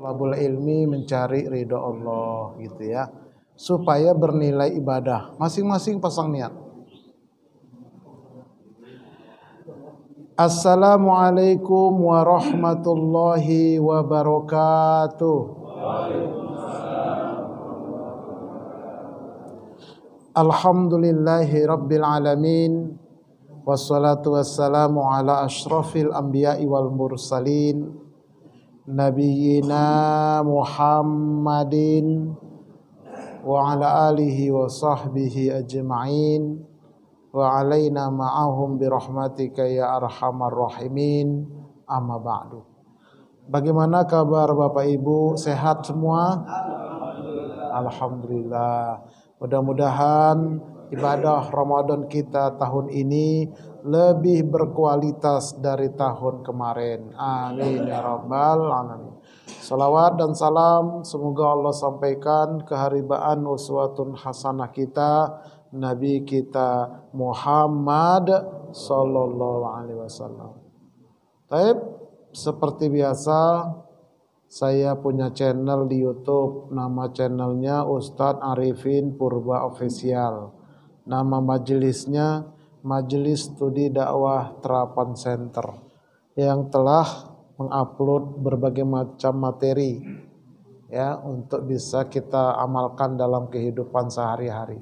Thalabul ilmi mencari ridho Allah gitu ya, supaya bernilai ibadah. Masing-masing pasang niat. Assalamualaikum warahmatullahi wabarakatuh. Alhamdulillahi rabbil alamin. Wassalatu wassalamu ala ashrafil anbiya'i wal mursalin Nabiyyina Muhammadin wa ala alihi wa sahbihi ajma'in wa alaina ma'ahum birahmatika ya arhamar rahimin, amma ba'du. Bagaimana kabar Bapak Ibu? Sehat semua? Alhamdulillah. Mudah-mudahan ibadah Ramadan kita tahun ini lebih berkualitas dari tahun kemarin. Amin ya rabbal alamin. Salawat dan salam semoga Allah sampaikan keharibaan uswatun hasanah kita Nabi kita Muhammad sallallahu alaihi wasallam. Baik, seperti biasa saya punya channel di YouTube, nama channelnya Ustadz Arifin Purba Official. Nama majelisnya Majelis Studi Dakwah Terapan Center yang telah mengupload berbagai macam materi ya untuk bisa kita amalkan dalam kehidupan sehari-hari.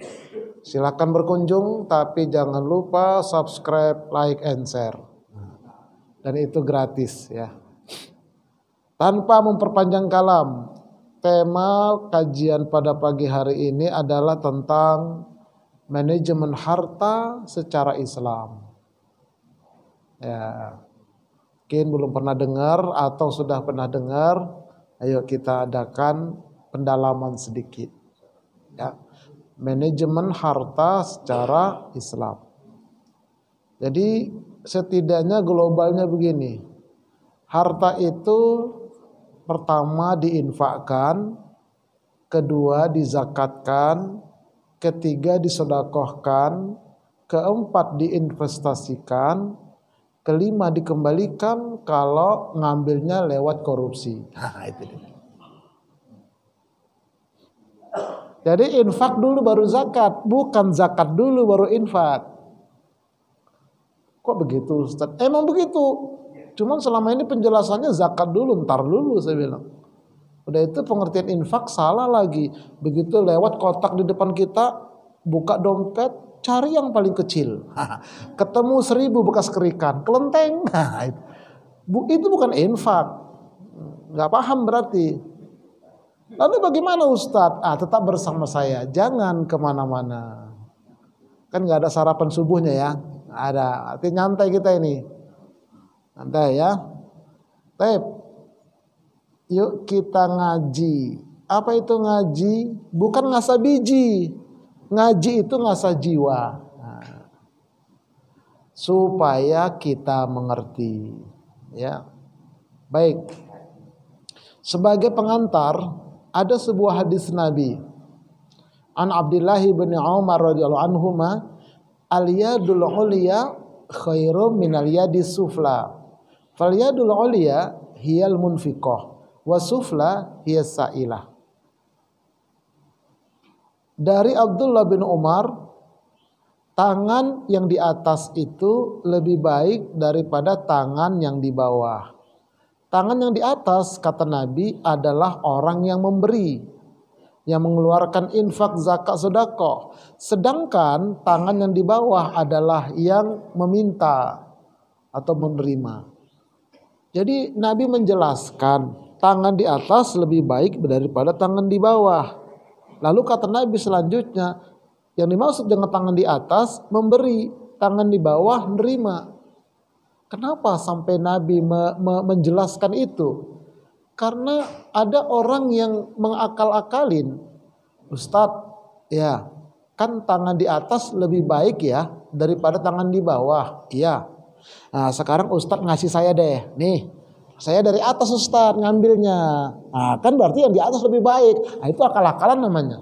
Silakan berkunjung, tapi jangan lupa subscribe, like, and share. Dan itu gratis ya. Tanpa memperpanjang kalam, tema kajian pada pagi hari ini adalah tentang manajemen harta secara Islam. Ya, mungkin belum pernah dengar atau sudah pernah dengar, ayo kita adakan pendalaman sedikit. Ya, manajemen harta secara Islam. Jadi setidaknya globalnya begini, harta itu pertama diinfakkan, kedua dizakatkan, ketiga disedekahkan, keempat diinvestasikan, kelima dikembalikan kalau ngambilnya lewat korupsi. Nah, itu dia. Jadi infak dulu baru zakat, bukan zakat dulu baru infak. Kok begitu Ustaz? Emang begitu. Cuman selama ini penjelasannya zakat dulu, ntar dulu saya bilang. Udah itu pengertian infak salah lagi. Begitu lewat kotak di depan kita, buka dompet, cari yang paling kecil. Ketemu 1000 bekas kerikan, kelenteng. Itu bukan infak. Gak paham berarti. Lalu bagaimana Ustadz? Tetap bersama saya, jangan kemana-mana. Kan gak ada sarapan subuhnya ya. Ada, artinya nyantai kita ini. Santai ya. Baik. Yuk kita ngaji. Apa itu ngaji? Bukan ngasah biji. Ngaji itu ngasah jiwa. Supaya kita mengerti. Ya. Baik. Sebagai pengantar, ada sebuah hadis Nabi. An Abdullah bin Umar radhiyallahu anhuma, al-yadul ulya khairum minal yadis sufla. Fal yadul ulya hiyal munfiqah wa sufla hiyas sa'ilah. Dari Abdullah bin Umar, tangan yang di atas itu lebih baik daripada tangan yang di bawah. Tangan yang di atas, kata Nabi, adalah orang yang memberi, yang mengeluarkan infak, zakat, sedekah. Sedangkan tangan yang di bawah adalah yang meminta atau menerima. Jadi Nabi menjelaskan tangan di atas lebih baik daripada tangan di bawah. Lalu kata Nabi selanjutnya, yang dimaksud dengan tangan di atas memberi, tangan di bawah menerima. Kenapa sampai Nabi menjelaskan itu? Karena ada orang yang mengakal-akalin, Ustadz, ya kan tangan di atas lebih baik ya daripada tangan di bawah. Iya. Nah sekarang Ustadz ngasih saya deh, nih saya dari atas Ustadz ngambilnya. Nah kan berarti yang di atas lebih baik. Nah itu akal-akalan namanya.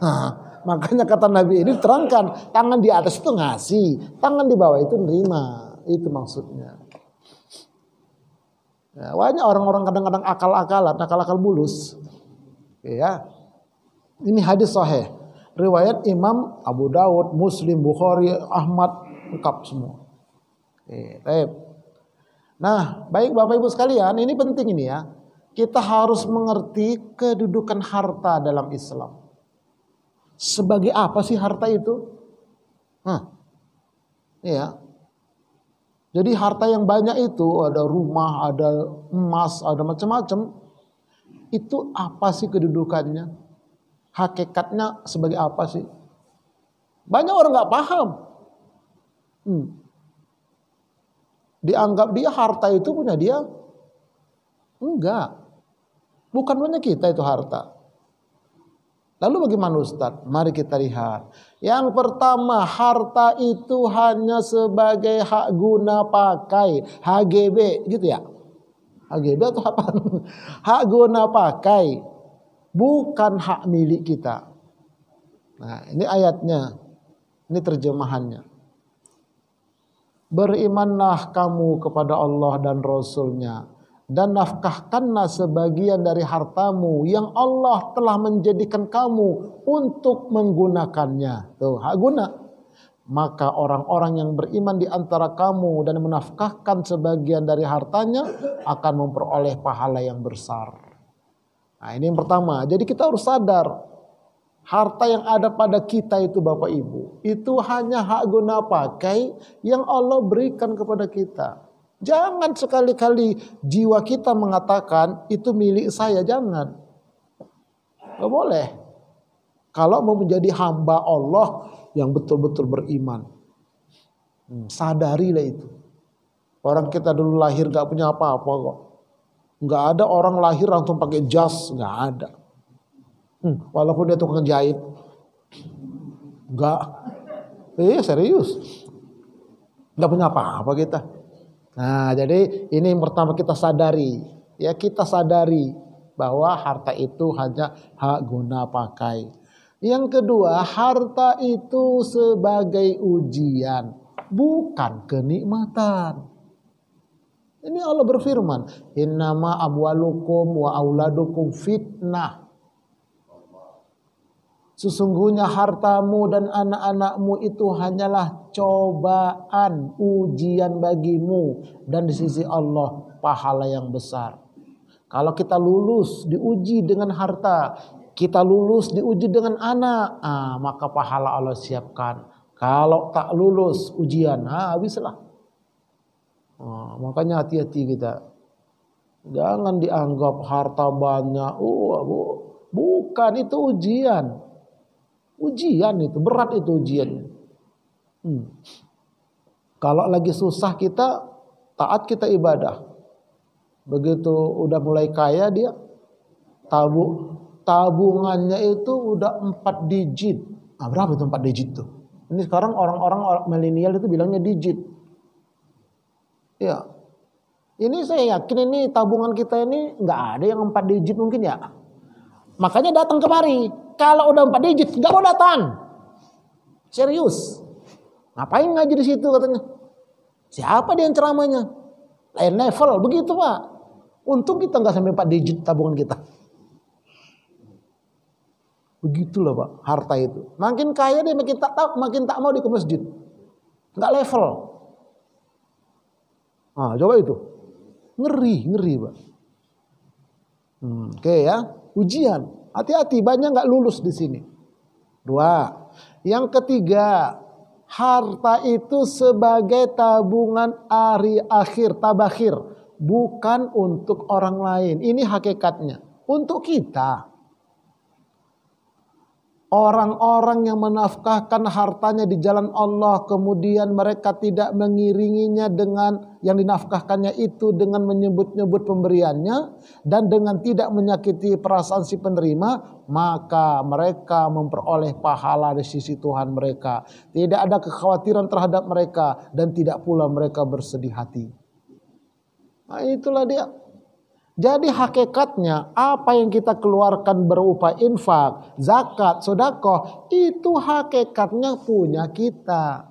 Nah, makanya kata Nabi ini terangkan, tangan di atas itu ngasih, tangan di bawah itu nerima. Itu maksudnya. Ya, banyak orang-orang kadang-kadang akal-akal bulus. Ya. Ini hadis sahih. Riwayat Imam Abu Dawud, Muslim, Bukhari, Ahmad, lengkap semua. Baik. Nah, baik Bapak Ibu sekalian, ini penting ini ya. Kita harus mengerti kedudukan harta dalam Islam. Sebagai apa sih harta itu? Ya. Jadi harta yang banyak itu, ada rumah, ada emas, ada macam-macam. Itu apa sih kedudukannya? Hakikatnya sebagai apa sih? Banyak orang nggak paham. Dianggap dia harta itu punya dia. Enggak. Bukan punya kita itu harta. Lalu bagaimana Ustadz? Mari kita lihat. Yang pertama, harta itu hanya sebagai hak guna pakai, HGB gitu ya. HGB atau apa? Hak guna pakai, bukan hak milik kita. Nah, ini ayatnya. Ini terjemahannya. Berimanlah kamu kepada Allah dan Rasul-Nya, dan nafkahkanlah sebagian dari hartamu yang Allah telah menjadikan kamu untuk menggunakannya. Tuh, hak guna. Maka orang-orang yang beriman di antara kamu dan menafkahkan sebagian dari hartanya akan memperoleh pahala yang besar. Nah, ini yang pertama. Jadi kita harus sadar, harta yang ada pada kita itu Bapak Ibu, itu hanya hak guna pakai yang Allah berikan kepada kita. Jangan sekali-kali jiwa kita mengatakan itu milik saya, jangan. Gak boleh. Kalau mau menjadi hamba Allah yang betul-betul beriman, sadarilah itu. Orang kita dulu lahir gak punya apa-apa kok. Gak ada orang lahir langsung pakai jas, gak ada. Walaupun dia tukang jahit, gak. Serius. Gak punya apa-apa kita. Nah, jadi ini yang pertama kita sadari. Ya, kita sadari bahwa harta itu hanya hak guna pakai. Yang kedua, harta itu sebagai ujian, bukan kenikmatan. Ini Allah berfirman, innama amwalukum wa auladukum fitnah. Sesungguhnya hartamu dan anak-anakmu itu hanyalah cobaan, ujian bagimu. Dan di sisi Allah pahala yang besar. Kalau kita lulus diuji dengan harta, kita lulus diuji dengan anak, maka pahala Allah siapkan. Kalau tak lulus ujian, habislah. Makanya hati-hati kita. Jangan dianggap harta banyak. Bukan, itu ujian. Ujian itu, berat itu ujiannya. Kalau lagi susah kita, taat kita ibadah. Begitu udah mulai kaya dia, tabungannya itu udah 4 digit. Berapa itu 4 digit tuh? Ini sekarang orang-orang milenial itu bilangnya digit. Ya, ini saya yakin ini tabungan kita ini nggak ada yang 4 digit mungkin ya. Makanya datang kemari. Kalau udah 4 digit, nggak mau datang. Serius. Ngapain ngaji di situ katanya? Siapa dia yang ceramahnya? Lain level, begitu Pak. Untung kita nggak sampai 4 digit tabungan kita. Begitulah Pak, harta itu. Makin kaya dia makin tak mau di ke masjid. Nggak level. Coba itu. Ngeri Pak. Oke ya, ujian. Hati-hati, banyak nggak lulus di sini. 2. Yang ketiga, harta itu sebagai tabungan hari akhir, tabakhir, bukan untuk orang lain. Ini hakikatnya, untuk kita. Orang-orang yang menafkahkan hartanya di jalan Allah, kemudian mereka tidak mengiringinya dengan yang dinafkahkannya itu dengan menyebut-nyebut pemberiannya dan dengan tidak menyakiti perasaan si penerima, maka mereka memperoleh pahala di sisi Tuhan mereka. Tidak ada kekhawatiran terhadap mereka dan tidak pula mereka bersedih hati. Nah, itulah dia. Jadi hakikatnya apa yang kita keluarkan berupa infak, zakat, sedekah, itu hakikatnya punya kita.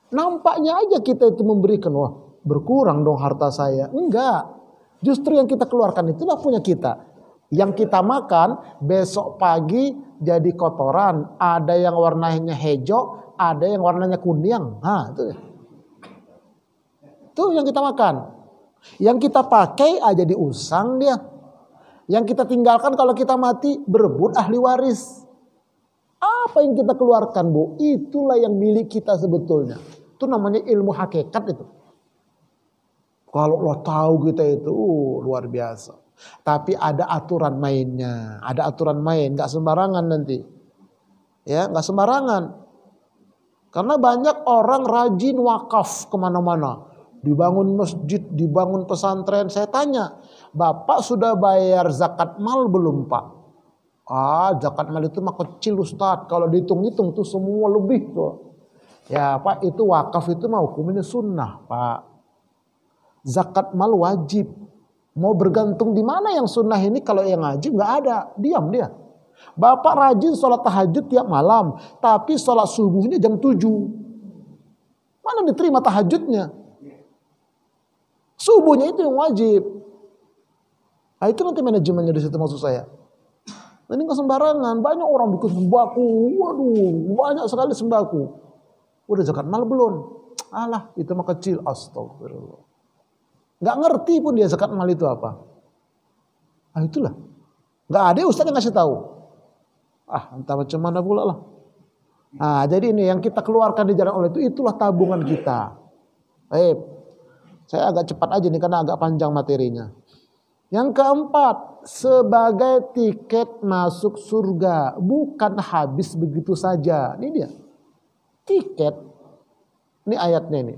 Nampaknya aja kita itu memberikan, wah berkurang dong harta saya. Enggak. Justru yang kita keluarkan itulah punya kita. Yang kita makan besok pagi jadi kotoran. Ada yang warnanya hijau, ada yang warnanya kuning. Nah, itu. Itu yang kita makan. Yang kita pakai jadi usang dia. Yang kita tinggalkan kalau kita mati berebut ahli waris. Apa yang kita keluarkan, Bu? Itulah yang milik kita sebetulnya. Itu namanya ilmu hakikat itu. Kalau lo tahu kita itu luar biasa. Tapi ada aturan mainnya, ada aturan main, nggak sembarangan nanti, ya nggak sembarangan. Karena banyak orang rajin wakaf kemana-mana, dibangun masjid, dibangun pesantren. Saya tanya, Bapak sudah bayar zakat mal belum Pak? Zakat mal itu mah kecil Ustadz, kalau dihitung-hitung tuh semua lebih tuh. Ya Pak, itu wakaf itu mah hukumnya sunnah Pak. Zakat mal wajib. Mau bergantung di mana yang sunnah ini, kalau yang wajib nggak ada, diam dia. Bapak rajin sholat tahajud tiap malam, tapi sholat subuhnya jam 7. Mana diterima tahajudnya? Subuhnya itu yang wajib. Nah, itu nanti manajemennya di situ maksud saya. Ini nggak sembarangan, banyak orang bikin sembako, waduh, banyak sekali sembako. Udah zakat mal belum? Alah, itu mah kecil, astagfirullah. Nggak ngerti pun dia zakat mal itu apa. Itulah. Nggak ada ustaz yang ngasih tahu. Entah macam mana pula lah. Jadi ini yang kita keluarkan di jalan Allah itu, itulah tabungan kita. Saya agak cepat aja nih karena agak panjang materinya. Yang keempat, sebagai tiket masuk surga. Bukan habis begitu saja. Ini dia. Tiket. Ini ayatnya ini.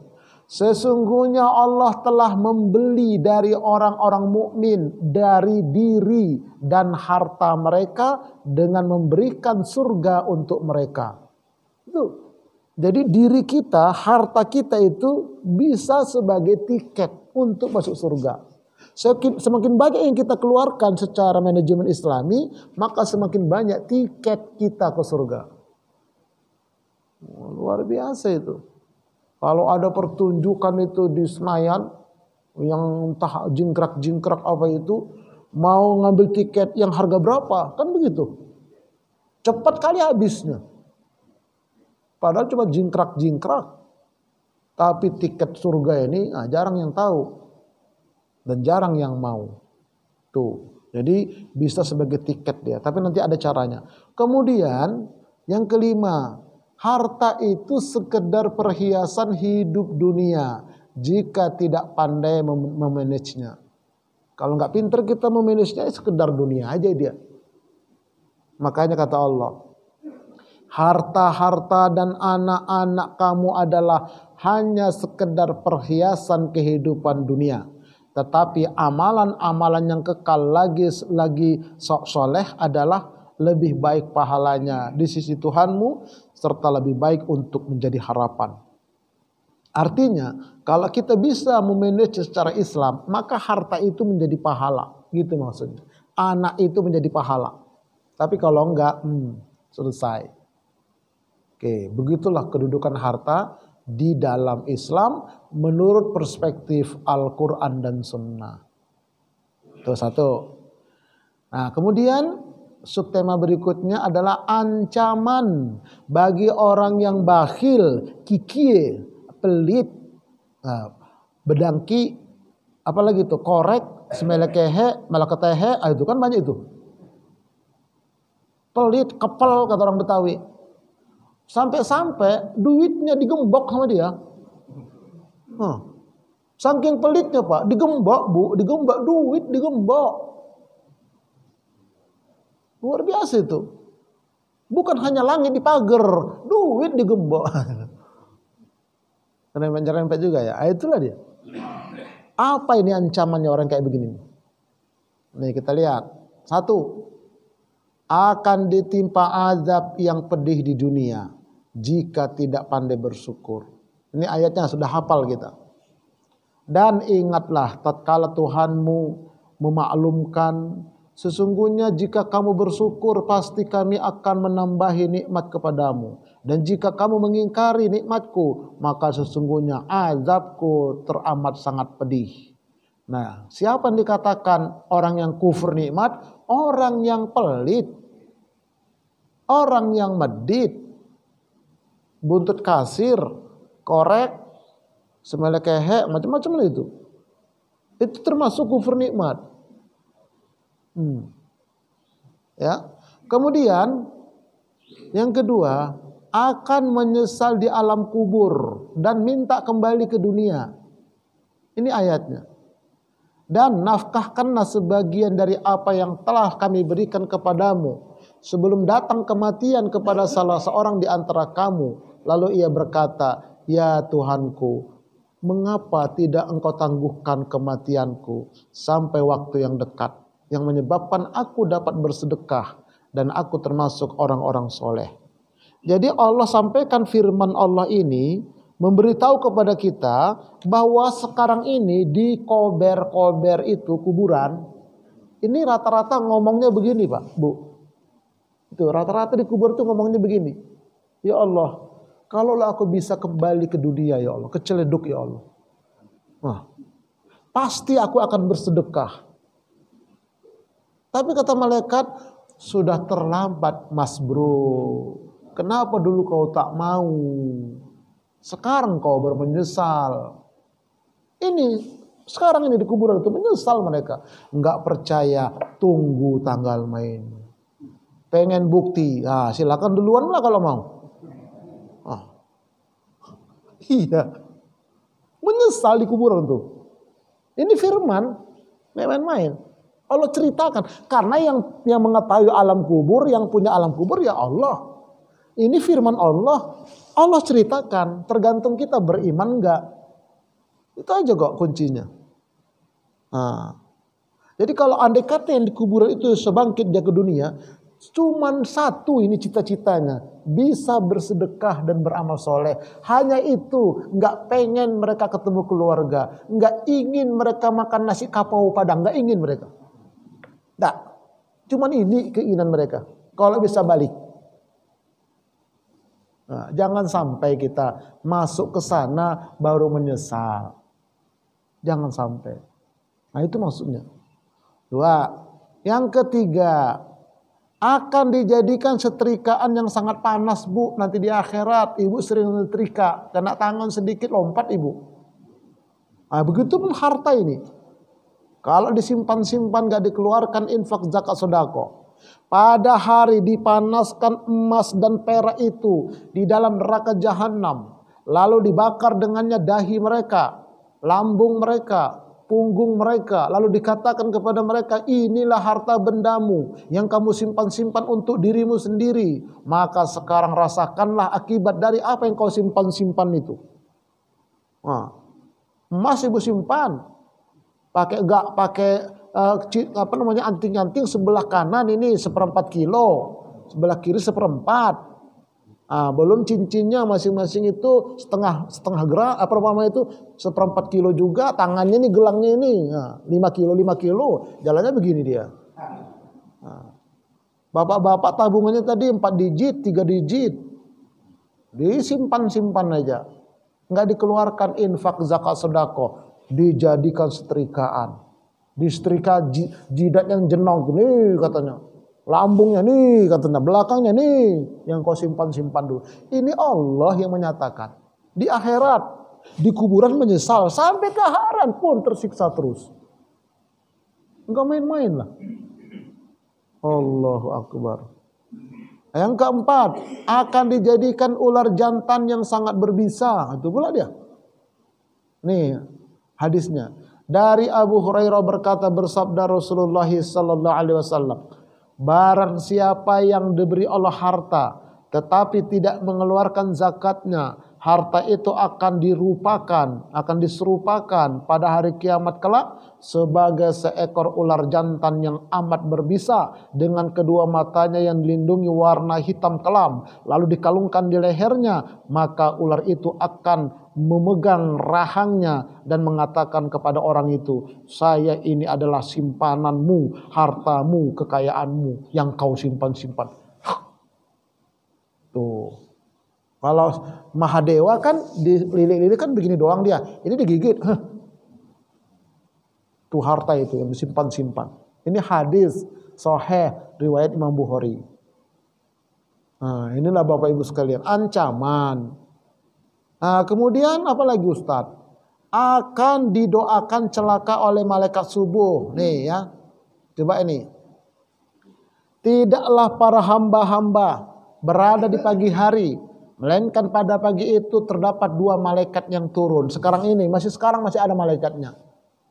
Sesungguhnya Allah telah membeli dari orang-orang mukmin dari diri dan harta mereka dengan memberikan surga untuk mereka. Itu. Jadi diri kita, harta kita itu bisa sebagai tiket untuk masuk surga. Semakin banyak yang kita keluarkan secara manajemen Islami, maka semakin banyak tiket kita ke surga. Luar biasa itu. Kalau ada pertunjukan itu di Senayan, yang entah jingkrak-jingkrak apa itu, mau ngambil tiket yang harga berapa, kan begitu. Cepat kali habisnya. Padahal cuma jingkrak-jingkrak. Tapi tiket surga ini jarang yang tahu. Dan jarang yang mau. Tuh. Jadi bisa sebagai tiket dia. Tapi nanti ada caranya. Kemudian yang kelima, harta itu sekedar perhiasan hidup dunia jika tidak pandai memanagenya. Kalau nggak pinter kita memanagenya, sekedar dunia aja dia. Makanya kata Allah, harta-harta dan anak-anak kamu adalah hanya sekedar perhiasan kehidupan dunia. Tetapi amalan-amalan yang kekal lagi soleh adalah lebih baik pahalanya di sisi Tuhanmu, serta lebih baik untuk menjadi harapan. Artinya, kalau kita bisa memanage secara Islam, maka harta itu menjadi pahala. Gitu maksudnya. Anak itu menjadi pahala. Tapi kalau enggak, selesai. Oke, begitulah kedudukan harta di dalam Islam menurut perspektif Al-Quran dan Sunnah. Itu satu. Nah, kemudian subtema berikutnya adalah ancaman bagi orang yang bakhil, kikie, pelit, bedangki, apalagi itu korek, semelekehe, malaketehe, itu kan banyak itu. Pelit, kepel kata orang Betawi. Sampai-sampai duitnya digembok sama dia. Saking pelitnya Pak, digembok Bu, digembok duit, digembok. Luar biasa itu. Bukan hanya langit dipager, duit digembok. Rempet-rempet juga ya. Itulah dia. Apa ini ancamannya orang kayak begini? Nih kita lihat. Satu, akan ditimpa azab yang pedih di dunia jika tidak pandai bersyukur. Ini ayatnya sudah hafal kita. Dan ingatlah tatkala Tuhanmu memaklumkan, sesungguhnya jika kamu bersyukur pasti kami akan menambahi nikmat kepadamu. Dan jika kamu mengingkari nikmatku, maka sesungguhnya azabku teramat sangat pedih. Nah, siapa yang dikatakan orang yang kufur nikmat? Orang yang pelit, orang yang medit, buntut kasir, korek, semelekehe, macam-macam lah itu. Itu termasuk kufur nikmat. Ya. Kemudian yang kedua, akan menyesal di alam kubur dan minta kembali ke dunia. Ini ayatnya. Dan nafkahkanlah sebagian dari apa yang telah kami berikan kepadamu sebelum datang kematian kepada salah seorang di antara kamu. Lalu ia berkata, ya Tuhanku, mengapa tidak engkau tangguhkan kematianku sampai waktu yang dekat, yang menyebabkan aku dapat bersedekah dan aku termasuk orang-orang soleh. Jadi Allah sampaikan firman Allah ini memberitahu kepada kita bahwa sekarang ini di kober-kober itu kuburan, ini rata-rata ngomongnya begini Pak, Bu. Itu rata-rata di kubur itu ngomongnya begini. Ya Allah, kalaulah aku bisa kembali ke dunia ya Allah, keceleduk ya Allah. Nah, pasti aku akan bersedekah. Tapi kata malaikat, sudah terlambat Mas Bro. Kenapa dulu kau tak mau? Sekarang kau bermenyesal. Ini sekarang ini di kuburan itu menyesal mereka. Enggak percaya, tunggu tanggal main. Pengen bukti, silakan duluan lah kalau mau. Iya, menyesal di kuburan tuh. Ini firman, main-main. Allah ceritakan, karena yang mengetahui alam kubur, yang punya alam kubur ya Allah. Ini firman Allah, Allah ceritakan, tergantung kita beriman enggak. Itu aja kok kuncinya. Jadi kalau andai kata yang di kuburan itu sebangkit dia ke dunia, cuman satu ini cita-citanya, bisa bersedekah dan beramal soleh. Hanya itu, enggak pengen mereka ketemu keluarga, enggak ingin mereka makan nasi kapau padang, enggak ingin mereka. Enggak, cuman ini keinginan mereka. Kalau bisa balik. Nah, jangan sampai kita masuk ke sana baru menyesal. Jangan sampai. Nah itu maksudnya. Dua. Yang ketiga, akan dijadikan setrikaan yang sangat panas Bu. Nanti di akhirat ibu sering setrika, kena tangan sedikit lompat ibu. Nah begitu pun harta ini. Kalau disimpan-simpan gak dikeluarkan infak zakat sedekah. Pada hari dipanaskan emas dan perak itu di dalam neraka jahanam, lalu dibakar dengannya dahi mereka, lambung mereka, punggung mereka, lalu dikatakan kepada mereka, inilah harta bendamu yang kamu simpan-simpan untuk dirimu sendiri, maka sekarang rasakanlah akibat dari apa yang kau simpan-simpan itu. Nah, emas ibu simpan, pakai anting-anting sebelah kanan ini 1/4 kilo, sebelah kiri 1/4. Belum cincinnya masing-masing itu setengah gram, itu 1/4 kilo juga, tangannya nih gelangnya ini 5 kilo, jalannya begini dia. Bapak-bapak tabungannya tadi 4 digit, 3 digit, disimpan-simpan aja, nggak dikeluarkan infak zakat sedekah, dijadikan setrikaan. Disetrika jidat yang jenong nih katanya, lambungnya nih katanya, belakangnya nih yang kau simpan-simpan dulu. Ini Allah yang menyatakan. Di akhirat, di kuburan menyesal, sampai ke akhirat pun tersiksa terus. Enggak main-main lah. Allahu Akbar. Yang keempat, akan dijadikan ular jantan yang sangat berbisa. Itu pula dia. Nih hadisnya. Dari Abu Hurairah berkata, bersabda Rasulullah sallallahu alaihi wasallam, barang siapa yang diberi Allah harta tetapi tidak mengeluarkan zakatnya, harta itu akan diserupakan pada hari kiamat kelak sebagai seekor ular jantan yang amat berbisa dengan kedua matanya yang dilindungi warna hitam kelam, lalu dikalungkan di lehernya, maka ular itu akan memegang rahangnya dan mengatakan kepada orang itu, saya ini adalah simpananmu, hartamu, kekayaanmu yang kau simpan-simpan. Tuh. Kalau Mahadewa kan dililit-lilit kan begini doang dia. Ini digigit. Tuh harta itu yang disimpan-simpan. Ini hadis sahih riwayat Imam Bukhari. Nah, inilah Bapak Ibu sekalian, ancaman. Nah, kemudian apa lagi Ustadz? Akan didoakan celaka oleh malaikat subuh. Nih ya. Coba ini. Tidaklah para hamba-hamba berada di pagi hari, melainkan pada pagi itu terdapat 2 malaikat yang turun. Sekarang masih ada malaikatnya.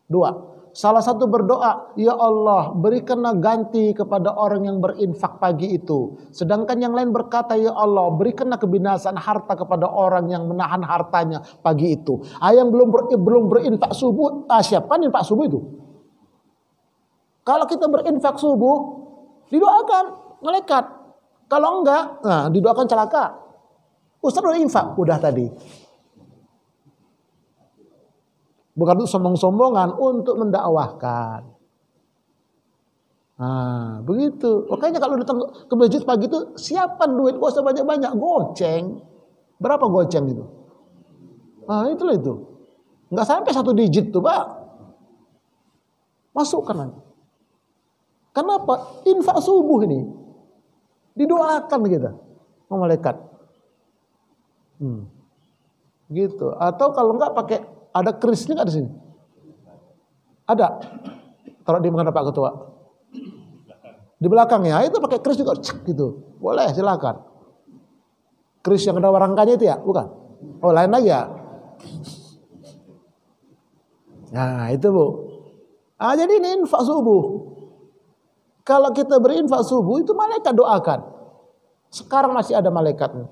2. Salah satu berdoa, ya Allah berikanlah ganti kepada orang yang berinfak pagi itu. Sedangkan yang lain berkata, ya Allah berikanlah kebinasaan harta kepada orang yang menahan hartanya pagi itu. Yang belum berinfak subuh, siapa infak subuh itu? Kalau kita berinfak subuh, didoakan malaikat. Kalau enggak, nah didoakan celaka. Ustaz udah infak, udah tadi. Bukan untuk sombong-sombongan, untuk mendakwahkan. Nah, begitu. Makanya kalau datang ke masjid pagi itu, siapkan duit, gak usah banyak-banyak, goceng. Berapa goceng itu? Nah, itulah itu. Nggak sampai 1 digit tuh, Pak. Masukkan aja. Kenapa? Infak subuh ini. Didoakan kita. Malaikat. Gitu. Atau kalau enggak pakai, ada kerisnya enggak di sini? Ada. Taruh di mana Pak Ketua? Di belakang ya, itu pakai keris juga, cek gitu. Boleh, silakan. Keris yang ada warangkanya itu ya? Bukan? Oh, lain lagi ya? Nah, itu Bu. Jadi ini infak subuh. Kalau kita berinfak subuh, itu malaikat doakan. Sekarang masih ada malaikatnya.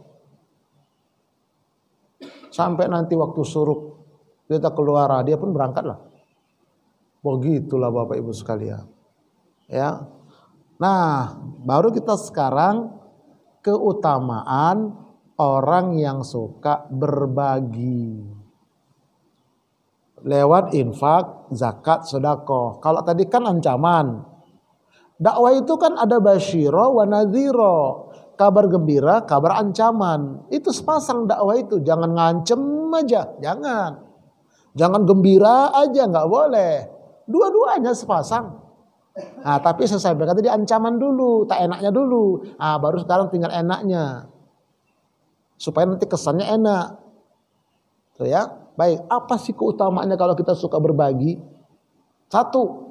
Sampai nanti waktu suruk, kita keluar, dia pun berangkatlah. Begitulah Bapak Ibu sekalian. Ya. Nah, baru kita sekarang keutamaan orang yang suka berbagi. Lewat infak, zakat, sedekah. Kalau tadi kan ancaman. Dakwah itu kan ada basyiro wa nadhiro. Kabar gembira, kabar ancaman. Itu sepasang dakwah itu. Jangan ngancem aja, jangan. Jangan gembira aja, nggak boleh. Dua-duanya sepasang. Nah, tapi saya sampaikan tadi ancaman dulu, tak enaknya dulu. Nah, baru sekarang tinggal enaknya. Supaya nanti kesannya enak. Tuh ya. Baik, apa sih keutamaannya kalau kita suka berbagi? 1.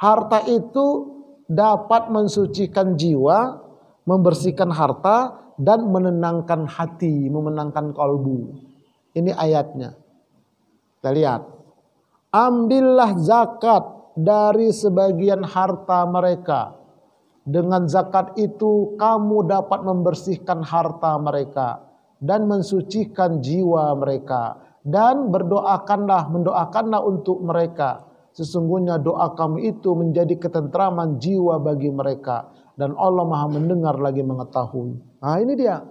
Harta itu dapat mensucikan jiwa, membersihkan harta, dan menenangkan hati, memenangkan kalbu. Ini ayatnya. Kita lihat. Ambillah zakat dari sebagian harta mereka. Dengan zakat itu kamu dapat membersihkan harta mereka dan mensucikan jiwa mereka. Dan mendoakanlah untuk mereka. Sesungguhnya doa kamu itu menjadi ketentraman jiwa bagi mereka. Dan Allah Maha mendengar lagi mengetahui. Nah, ini dia.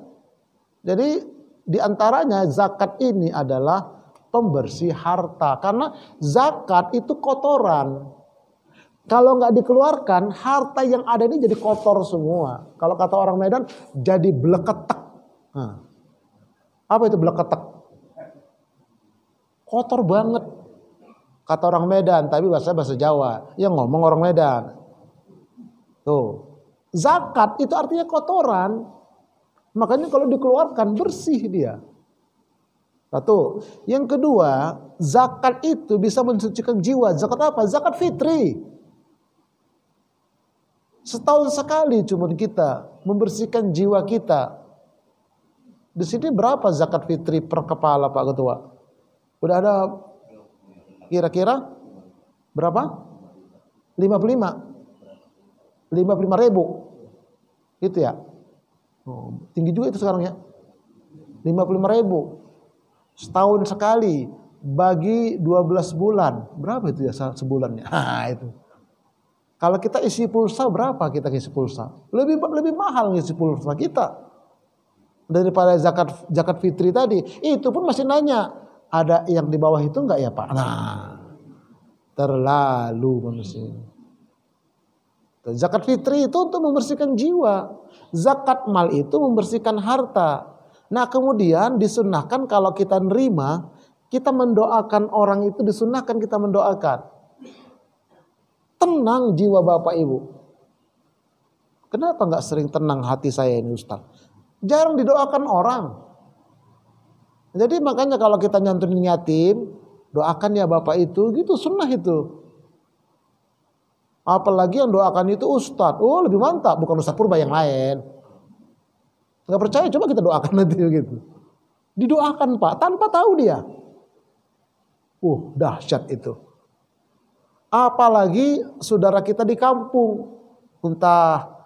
Jadi diantaranya zakat ini adalah pembersih harta. Karena zakat itu kotoran. Kalau nggak dikeluarkan, harta yang ada ini jadi kotor semua. Kalau kata orang Medan, jadi bleketek. Nah, apa itu bleketek? Kotor banget. Kata orang Medan, tapi bahasa Jawa. Yang ngomong orang Medan. Tuh. Zakat itu artinya kotoran. Makanya kalau dikeluarkan bersih dia. Satu. Yang kedua, zakat itu bisa mensucikan jiwa. Zakat apa? Zakat fitri. Setahun sekali cuma kita membersihkan jiwa kita. Di sini berapa zakat fitri per kepala Pak Ketua? Udah ada kira-kira berapa? 55 ribu. Itu ya. Oh, tinggi juga itu sekarang ya. 55 ribu. Setahun sekali bagi 12 bulan. Berapa itu ya sebulannya? Itu. Kalau kita isi pulsa berapa kita isi pulsa? Lebih mahal ngisi pulsa kita daripada zakat fitri tadi. Itu pun masih nanya, ada yang di bawah itu enggak ya Pak? Nah, terlalu manusia. Zakat fitri itu untuk membersihkan jiwa. Zakat mal itu membersihkan harta. Nah, kemudian disunnahkan kalau kita nerima, kita mendoakan orang itu, disunnahkan kita mendoakan. Tenang jiwa Bapak Ibu. Kenapa nggak sering tenang hati saya ini Ustaz? Jarang didoakan orang. Jadi makanya kalau kita nyantunin yatim, doakan ya Bapak itu, gitu sunnah itu. Apalagi yang doakan itu Ustaz, oh lebih mantap, bukan Ustaz Purba yang lain. Nggak percaya, coba kita doakan nanti gitu. Didoakan Pak, tanpa tahu dia. Dahsyat itu. Apalagi saudara kita di kampung, entah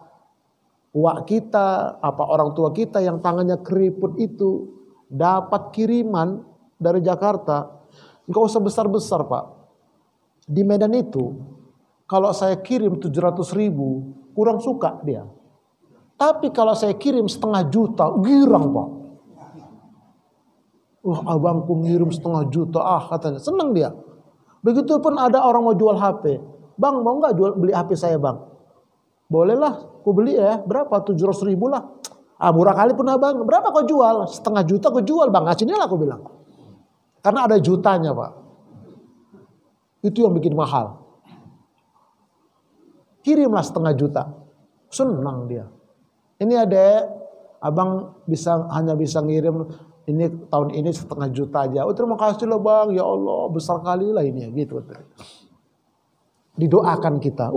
wak kita, apa orang tua kita yang tangannya keriput itu dapat kiriman dari Jakarta, nggak usah besar-besar Pak. Di Medan itu, kalau saya kirim 700.000, kurang suka dia. Tapi kalau saya kirim 500.000, girang Pak. Abangku ngirim 500.000, katanya, senang dia. Begitupun ada orang mau jual HP. Bang, mau nggak beli HP saya bang? Bolehlah, aku beli ya. Berapa? 700.000 lah. Murah kali pun abang. Berapa kau jual? 500.000 kau jual bang. Sinilah aku bilang. Karena ada jutanya Pak. Itu yang bikin mahal. Kirimlah 500.000. Senang dia. Ini adek, abang hanya bisa ngirim ini tahun ini 500.000 aja. Terima kasih loh bang. Ya Allah, besar kali lah ini gitu. Didoakan kita.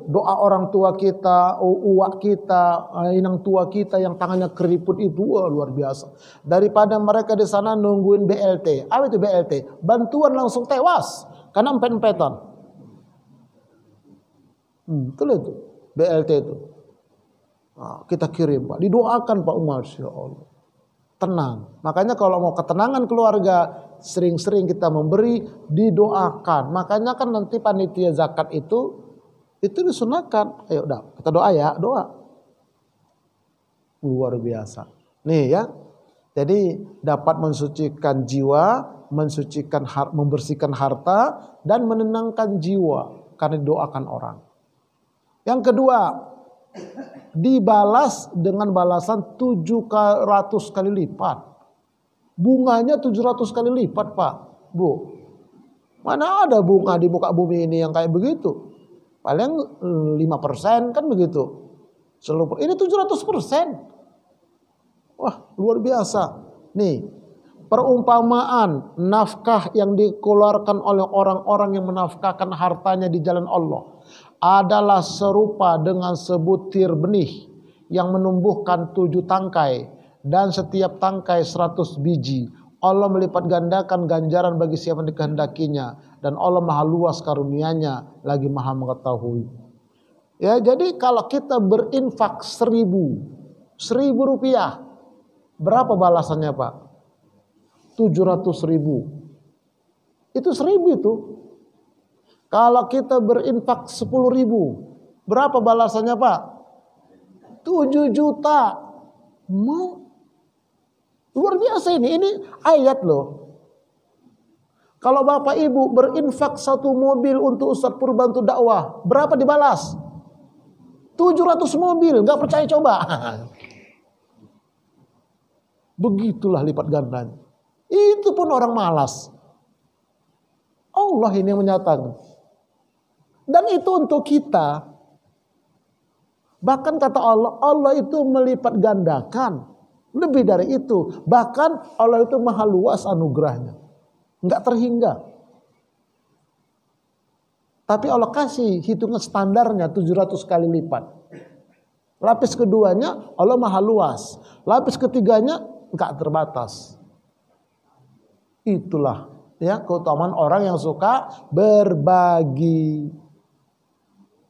Doa orang tua kita, uwak kita, inang tua kita yang tangannya keriput itu luar biasa. Daripada mereka di sana nungguin BLT. Apa itu BLT? Bantuan langsung tewas karena empet-empetan. Betul itu BLT itu. Kita kirim Pak. Didoakan Pak Umar, ya Allah. Tenang. Makanya kalau mau ketenangan keluarga, sering-sering kita memberi, didoakan. Makanya kan nanti panitia zakat itu disunahkan. Ayo kita doa ya, doa. Luar biasa. Nih ya. Jadi dapat mensucikan jiwa, membersihkan harta, dan menenangkan jiwa karena didoakan orang. Yang kedua, dibalas dengan balasan 700 kali lipat. Bunganya 700 kali lipat Pak, Bu. Mana ada bunga di muka bumi ini yang kayak begitu? Paling 5% kan begitu. Ini 700%. Wah, luar biasa. Nih, perumpamaan nafkah yang dikeluarkan oleh orang-orang yang menafkahkan hartanya di jalan Allah adalah serupa dengan sebutir benih yang menumbuhkan 7 tangkai dan setiap tangkai 100 biji. Allah melipat gandakan ganjaran bagi siapa yang dikehendakinya dan Allah maha luas karunia-Nya lagi maha mengetahui. Ya, jadi kalau kita berinfak 1.000 rupiah, berapa balasannya Pak? 700.000. Itu 1.000 itu. Kalau kita berinfak 10.000, berapa balasannya Pak? 7 juta. Luar biasa ini ayat loh. Kalau Bapak Ibu berinfak 1 mobil untuk Ustadz Purba untuk dakwah, berapa dibalas? 700 mobil, nggak percaya coba. Begitulah lipat gandanya. Itu pun orang malas. Allah ini yang menyatakan. Dan itu untuk kita. Bahkan kata Allah, Allah itu melipat gandakan. Lebih dari itu. Bahkan Allah itu maha luas anugerahnya. Enggak terhingga. Tapi Allah kasih hitungan standarnya 700 kali lipat. Lapis keduanya Allah maha luas. Lapis ketiganya enggak terbatas. Itulah ya keutamaan orang yang suka berbagi.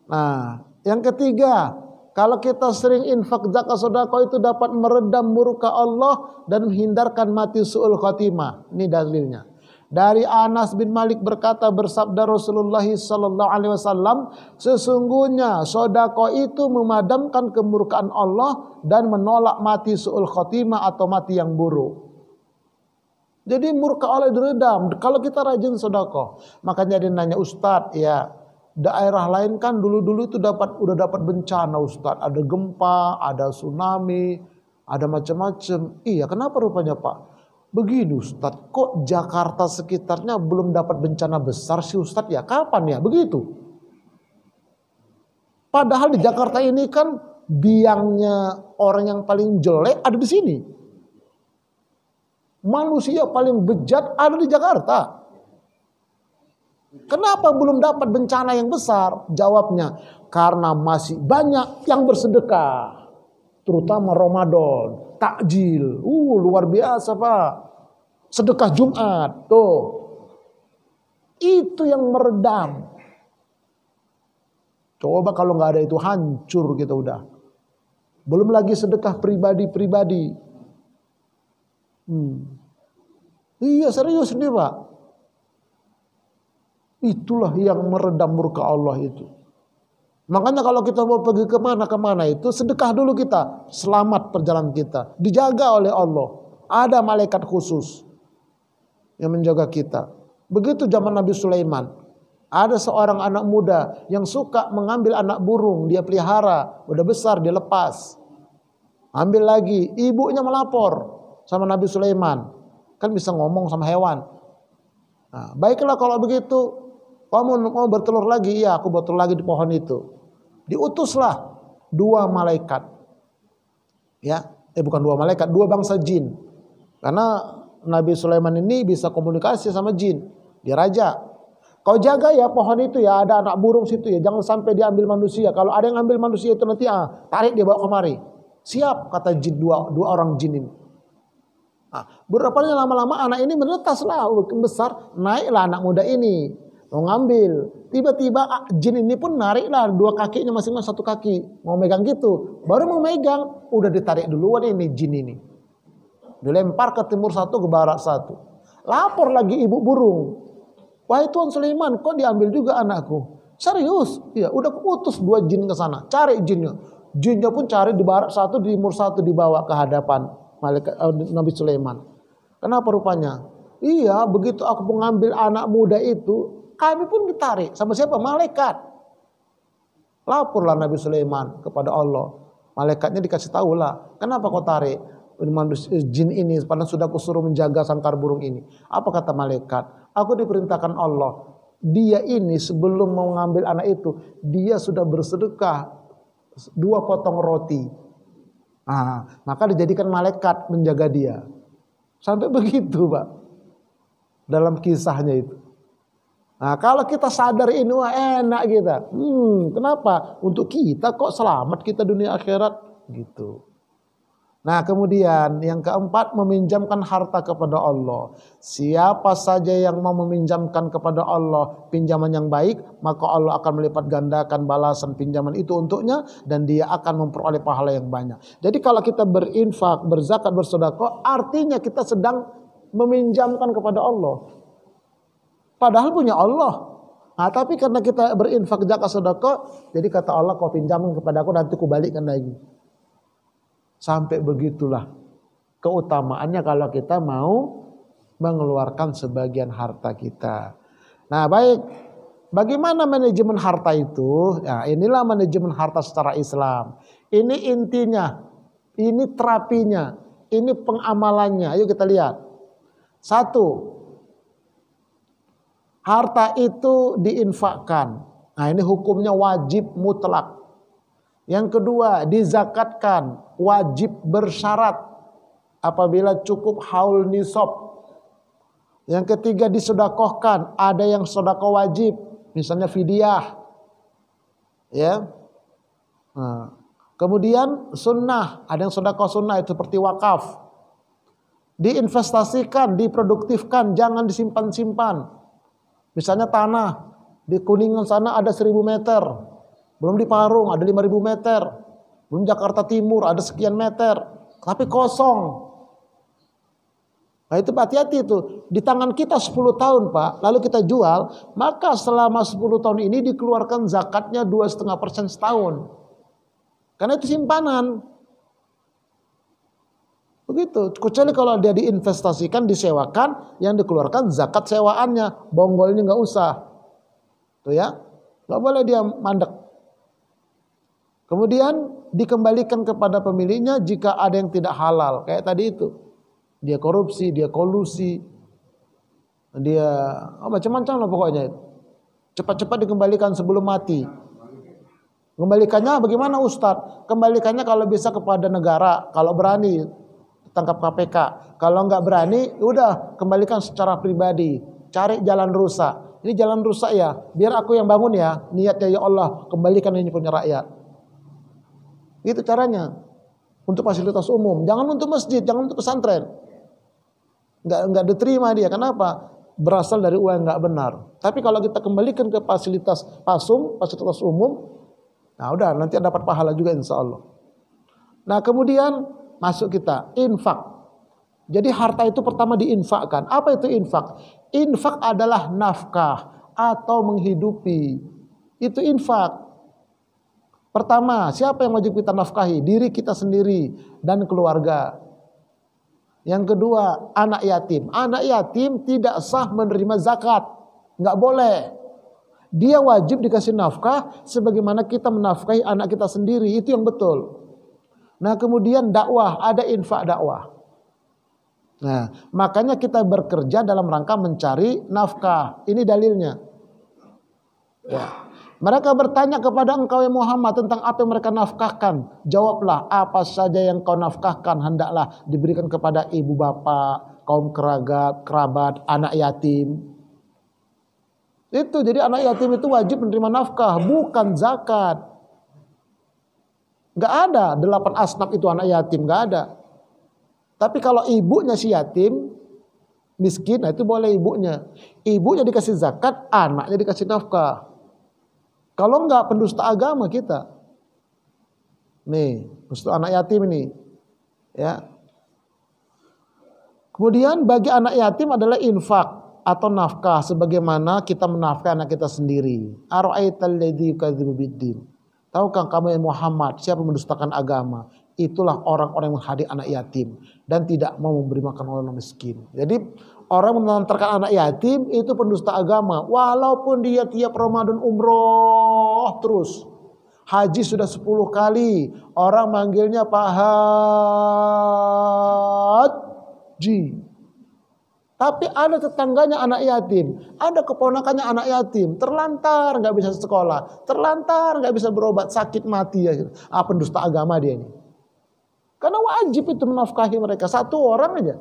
Nah, yang ketiga, kalau kita sering infak zakat sedekah itu dapat meredam murka Allah dan menghindarkan mati su'ul khatimah. Ini dalilnya. Dari Anas bin Malik berkata, bersabda Rasulullah sallallahu alaihi wasallam, sesungguhnya sedekah itu memadamkan kemurkaan Allah dan menolak mati su'ul khatimah atau mati yang buruk. Jadi murka Allah diredam kalau kita rajin sedekah. Makanya dia nanya, Ustadz, ya daerah lain kan dulu-dulu itu udah dapat bencana Ustadz. Ada gempa, ada tsunami, ada macam-macam. Iya, kenapa rupanya Pak? Begini Ustadz, kok Jakarta sekitarnya belum dapat bencana besar sih Ustadz ya? Kapan ya? Begitu. Padahal di Jakarta ini kan biangnya orang yang paling jelek ada di sini. Manusia paling bejat ada di Jakarta. Kenapa belum dapat bencana yang besar? Jawabnya, karena masih banyak yang bersedekah. Terutama Ramadan, takjil. Luar biasa Pak. Sedekah Jumat. Tuh. Itu yang meredam. Coba kalau nggak ada itu hancur kita udah. Belum lagi sedekah pribadi-pribadi. Iya serius nih Pak. Itulah yang meredam murka Allah itu. Makanya kalau kita mau pergi kemana-kemana itu sedekah dulu kita. Selamat perjalanan kita. Dijaga oleh Allah. Ada malaikat khusus yang menjaga kita. Begitu zaman Nabi Sulaiman. Ada seorang anak muda yang suka mengambil anak burung. Dia pelihara. Udah besar dia lepas. Ambil lagi. Ibunya melapor sama Nabi Sulaiman. Kan bisa ngomong sama hewan. Nah, baiklah kalau begitu. Kamu mau bertelur lagi? Iya, aku bertelur lagi di pohon itu. Diutuslah 2 malaikat. Ya, bukan 2 malaikat, 2 bangsa jin. Karena Nabi Sulaiman ini bisa komunikasi sama jin. Dia raja. Kau jaga ya pohon itu ya, ada anak burung situ ya, jangan sampai diambil manusia. Kalau ada yang ambil manusia itu nanti tarik dia bawa kemari. Siap, kata jin, dua orang jin ini. Nah, berapanya lama-lama anak ini menetas lah, besar, naiklah anak muda ini. Mau ngambil, tiba-tiba jin ini pun nariklah 2 kakinya masing-masing 1 kaki, mau megang gitu, baru mau megang, udah ditarik duluan ini jin ini, dilempar ke timur 1 ke barat 1. Lapor lagi ibu burung, wahai Tuan Sulaiman, kok diambil juga anakku? Serius? Iya, udah utus 2 jin ke sana, cari jinnya. Jinnya pun cari di barat 1, di timur 1, dibawa ke hadapan Nabi Sulaiman. Kenapa rupanya? Iya, begitu aku mengambil anak muda itu, kami pun ditarik. Sama siapa? Malaikat. Laporlah Nabi Sulaiman kepada Allah. Malaikatnya dikasih tahu lah. Kenapa kau tarik jin ini? Padahal sudah kusuruh menjaga sangkar burung ini. Apa kata malaikat? Aku diperintahkan Allah. Dia ini sebelum mau ngambil anak itu, dia sudah bersedekah 2 potong roti. Maka dijadikan malaikat menjaga dia. Sampai begitu Pak. Dalam kisahnya itu. Nah, kalau kita sadar ini wah enak kita. Kenapa? Untuk kita kok selamat kita dunia akhirat gitu. Nah, kemudian yang keempat, meminjamkan harta kepada Allah. Siapa saja yang mau meminjamkan kepada Allah pinjaman yang baik, maka Allah akan melipat gandakan balasan pinjaman itu untuknya dan dia akan memperoleh pahala yang banyak. Jadi kalau kita berinfak, berzakat, bersedekah, artinya kita sedang meminjamkan kepada Allah. Padahal punya Allah. Nah, tapi karena kita berinfak, zakat, sedekah, jadi kata Allah, kau pinjamkan kepada aku nanti ku balikkan lagi. Sampai begitulah keutamaannya kalau kita mau mengeluarkan sebagian harta kita. Nah, baik. Bagaimana manajemen harta itu? Nah, inilah manajemen harta secara Islam. Ini intinya, ini terapinya, ini pengamalannya. Ayo kita lihat. 1. Harta itu diinfakkan. Nah, ini hukumnya wajib mutlak. Yang kedua, dizakatkan, wajib bersyarat apabila cukup haul nisab. Yang ketiga, disedekahkan, ada yang sedekah wajib, misalnya fidyah. Ya. Nah, kemudian sunnah, ada yang sedekah sunnah itu seperti wakaf. Diinvestasikan, diproduktifkan, jangan disimpan-simpan. Misalnya tanah, di Kuningan sana ada 1000 meter. Belum di Parung ada 5000 meter. Belum Jakarta Timur ada sekian meter. Tapi kosong. Nah itu hati-hati itu. Di tangan kita 10 tahun Pak. Lalu kita jual. Maka selama 10 tahun ini dikeluarkan zakatnya 2,5% setahun. Karena itu simpanan. Begitu. Kecuali kalau dia diinvestasikan, disewakan, yang dikeluarkan zakat sewaannya. Bonggol ini nggak usah. Tuh ya. Nggak boleh dia mandek. Kemudian dikembalikan kepada pemiliknya jika ada yang tidak halal. Kayak tadi itu. Dia korupsi, dia kolusi. Dia macam-macam lah pokoknya. Cepat-cepat dikembalikan sebelum mati. Kembalikannya bagaimana Ustadz? Kembalikannya kalau bisa kepada negara, kalau berani tangkap KPK. Kalau nggak berani, udah kembalikan secara pribadi. Cari jalan rusak. Ini jalan rusak ya, biar aku yang bangun ya. Niatnya ya Allah, kembalikan ini punya rakyat. Itu caranya. Untuk fasilitas umum, jangan untuk masjid, jangan untuk pesantren. Nggak diterima dia. Kenapa? Berasal dari uang nggak benar. Tapi kalau kita kembalikan ke fasilitas fasilitas umum, nah udah nanti dapat pahala juga insya Allah. Nah kemudian masuk kita infak. Jadi harta itu pertama diinfakkan. Apa itu infak? Infak adalah nafkah atau menghidupi. Itu infak. Pertama, siapa yang wajib kita nafkahi? Diri kita sendiri dan keluarga. Yang kedua, anak yatim. Anak yatim tidak sah menerima zakat. Nggak boleh. Dia wajib dikasih nafkah sebagaimana kita menafkahi anak kita sendiri. Itu yang betul. Nah kemudian dakwah, ada infak dakwah. Nah makanya kita bekerja dalam rangka mencari nafkah. Ini dalilnya. Ya. Mereka bertanya kepada engkau ya Muhammad tentang apa yang mereka nafkahkan. Jawablah, apa saja yang kau nafkahkan hendaklah diberikan kepada ibu bapak, kaum kerabat, anak yatim. Itu jadi anak yatim itu wajib menerima nafkah, bukan zakat. Gak ada 8 asnaf itu anak yatim, gak ada. Tapi kalau ibunya si yatim miskin, nah itu boleh ibunya. Ibunya dikasih zakat, anaknya dikasih nafkah. Kalau enggak pendusta agama kita. Nih, untuk anak yatim ini. Ya. Kemudian bagi anak yatim adalah infak atau nafkah sebagaimana kita menafkahi anak kita sendiri. Ara'aital ladzi yukadzibu biddin. Tahukah kamu ya Muhammad siapa mendustakan agama? Itulah orang-orang yang menghadir anak yatim dan tidak mau memberi makan orang miskin. Jadi orang mengantarkan anak yatim itu pendusta agama. Walaupun dia tiap Ramadan umroh terus. Haji sudah 10 kali. Orang manggilnya Pak Haji. Tapi ada tetangganya anak yatim. Ada keponakannya anak yatim. Terlantar gak bisa sekolah. Terlantar gak bisa berobat. Sakit mati ya. Pendusta agama dia ini. Karena wajib itu menafkahi mereka. 1 orang aja.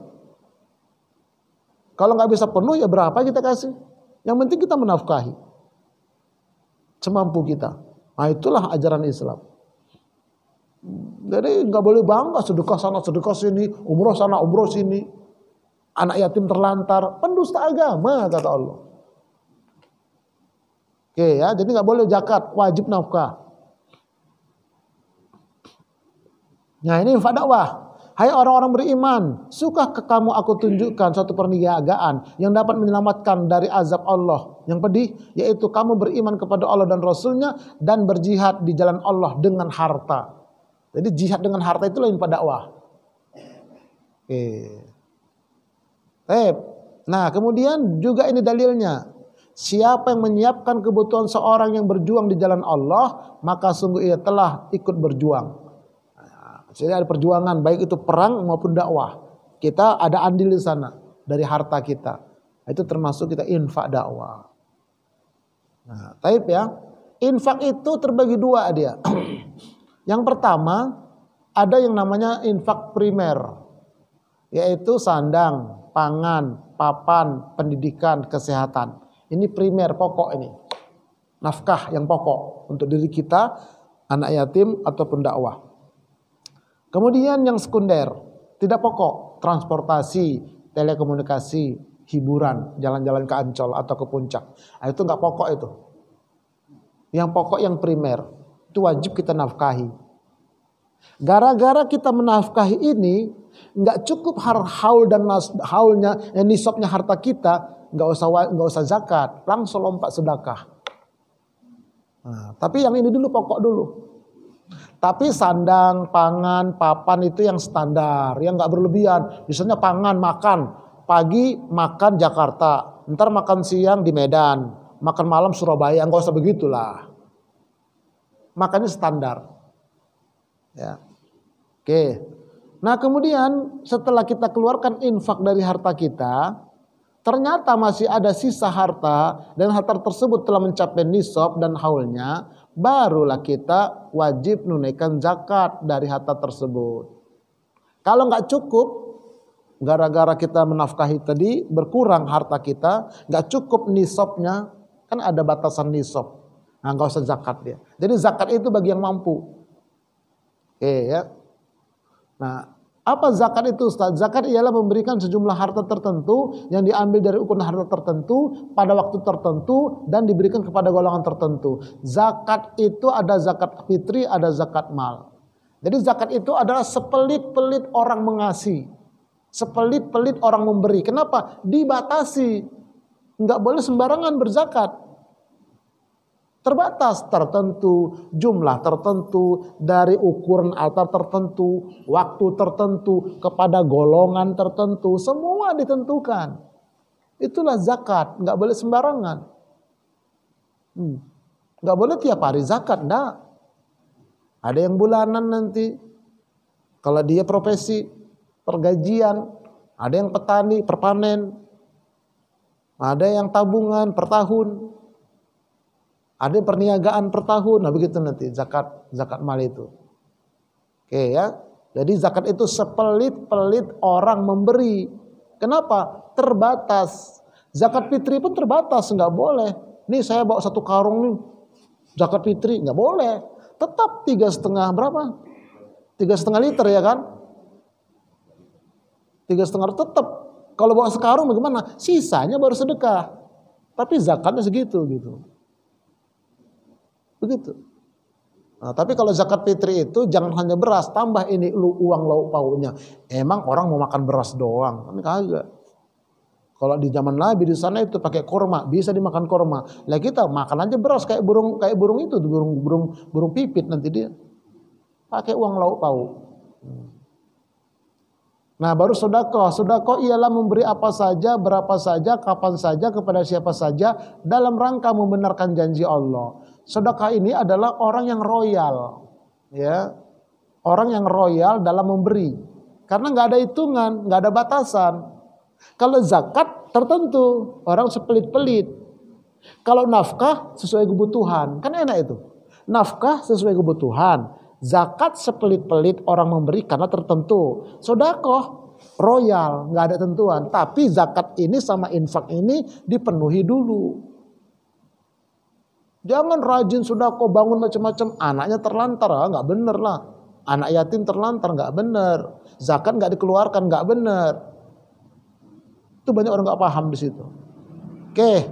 Kalau nggak bisa penuh ya berapa kita kasih. Yang penting kita menafkahi. Semampu kita. Nah itulah ajaran Islam. Jadi nggak boleh bangga sedekah sana sedekah sini. Umroh sana umroh sini. Anak yatim terlantar. Pendusta agama kata Allah. Oke ya. Jadi nggak boleh zakat. Wajib nafkah. Nah ini infak dakwah. Hai orang-orang beriman, sukakah kamu aku tunjukkan suatu perniagaan yang dapat menyelamatkan dari azab Allah yang pedih, yaitu kamu beriman kepada Allah dan Rasulnya dan berjihad di jalan Allah dengan harta. Jadi jihad dengan harta itulah infak dakwah. Nah kemudian juga ini dalilnya. Siapa yang menyiapkan kebutuhan seorang yang berjuang di jalan Allah, maka sungguh ia telah ikut berjuang. Jadi ada perjuangan baik itu perang maupun dakwah. Kita ada andil di sana dari harta kita. Itu termasuk kita infak dakwah. Nah, taib ya. Infak itu terbagi 2 dia. Yang pertama ada yang namanya infak primer, yaitu sandang, pangan, papan, pendidikan, kesehatan. Ini primer pokok ini. Nafkah yang pokok untuk diri kita, anak yatim ataupun dakwah. Kemudian yang sekunder, tidak pokok, transportasi, telekomunikasi, hiburan, jalan-jalan ke Ancol atau ke Puncak. Nah, itu nggak pokok itu. Yang pokok yang primer, itu wajib kita nafkahi. Gara-gara kita menafkahi ini, nggak cukup haul dan haulnya, nisabnya harta kita, nggak usah zakat, langsung lompat sedekah. Nah, tapi yang ini dulu pokok dulu. Tapi sandang, pangan, papan itu yang standar, yang nggak berlebihan. Misalnya pangan, makan pagi makan Jakarta, ntar makan siang di Medan, makan malam Surabaya, nggak usah begitulah. Makannya standar. Ya, oke. Nah kemudian setelah kita keluarkan infak dari harta kita, ternyata masih ada sisa harta dan harta tersebut telah mencapai nisab dan haulnya, barulah kita wajib menunaikan zakat dari harta tersebut. Kalau nggak cukup, gara-gara kita menafkahi tadi berkurang harta kita, nggak cukup nisabnya, kan ada batasan nisab. Nah, nggak usah zakat dia. Jadi zakat itu bagi yang mampu. Oke ya. Nah, apa zakat itu, Ustaz? Zakat ialah memberikan sejumlah harta tertentu yang diambil dari ukuran harta tertentu pada waktu tertentu dan diberikan kepada golongan tertentu. Zakat itu ada zakat fitri, ada zakat mal. Jadi zakat itu adalah sepelit-pelit orang mengasih, sepelit-pelit orang memberi. Kenapa? Dibatasi. Enggak boleh sembarangan berzakat. Terbatas tertentu, jumlah tertentu, dari ukuran altar tertentu, waktu tertentu, kepada golongan tertentu, semua ditentukan. Itulah zakat, nggak boleh sembarangan. Nggak boleh tiap hari zakat, enggak. Ada yang bulanan nanti, kalau dia profesi pergajian, ada yang petani perpanen, ada yang tabungan per tahun. Ada perniagaan per tahun, nah begitu nanti zakat mal itu. Oke ya, jadi zakat itu sepelit-pelit orang memberi. Kenapa? Terbatas. Zakat fitri pun terbatas, nggak boleh. Nih saya bawa 1 karung nih, zakat fitri nggak boleh. Tetap 3,5 berapa? 3,5 liter ya kan? 3,5 tetap. Kalau bawa sekarung bagaimana? Sisanya baru sedekah. Tapi zakatnya segitu gitu. Begitu. Nah, tapi kalau zakat fitri itu jangan hanya beras, tambah ini uang lauk pauknya. Emang orang mau makan beras doang? Kan kagak. Kalau di zaman Nabi di sana itu pakai korma, bisa dimakan korma. Lah kita makan aja beras kayak burung itu, burung pipit nanti dia. Pakai uang lauk pauk. Nah, baru sedekah. Sedekah ialah memberi apa saja, berapa saja, kapan saja, kepada siapa saja dalam rangka membenarkan janji Allah. Sedekah ini adalah orang yang royal, ya, orang yang royal dalam memberi, karena nggak ada hitungan, nggak ada batasan. Kalau zakat tertentu, orang sepelit-pelit. Kalau nafkah sesuai kebutuhan, kan enak itu. Nafkah sesuai kebutuhan, zakat sepelit-pelit orang memberi karena tertentu. Sedekah royal, nggak ada tentuan. Tapi zakat ini sama infak ini dipenuhi dulu. Jangan rajin sedekah bangun macam-macam, anaknya terlantar, nggak bener lah. Anak yatim terlantar, nggak bener. Zakat nggak dikeluarkan, nggak bener. Itu banyak orang nggak paham di situ. Oke,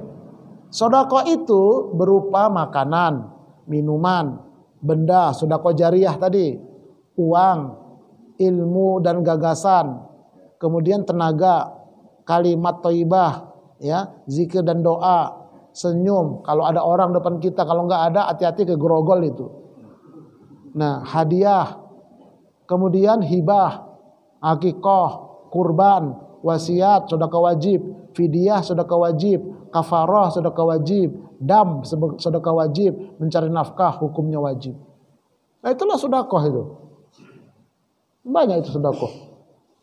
sedekah itu berupa makanan, minuman, benda, sedekah jariah tadi, uang, ilmu dan gagasan, kemudian tenaga, kalimat thayyibah, ya, zikir dan doa. Senyum, kalau ada orang depan kita, kalau nggak ada hati-hati ke grogol itu. Nah, hadiah, kemudian hibah, akikah, kurban, wasiat, sedekah wajib, fidyah, sedekah wajib, kafarah, sedekah wajib, dam, sedekah wajib, mencari nafkah, hukumnya wajib. Nah, itulah sedekah itu. Banyak itu sedekah.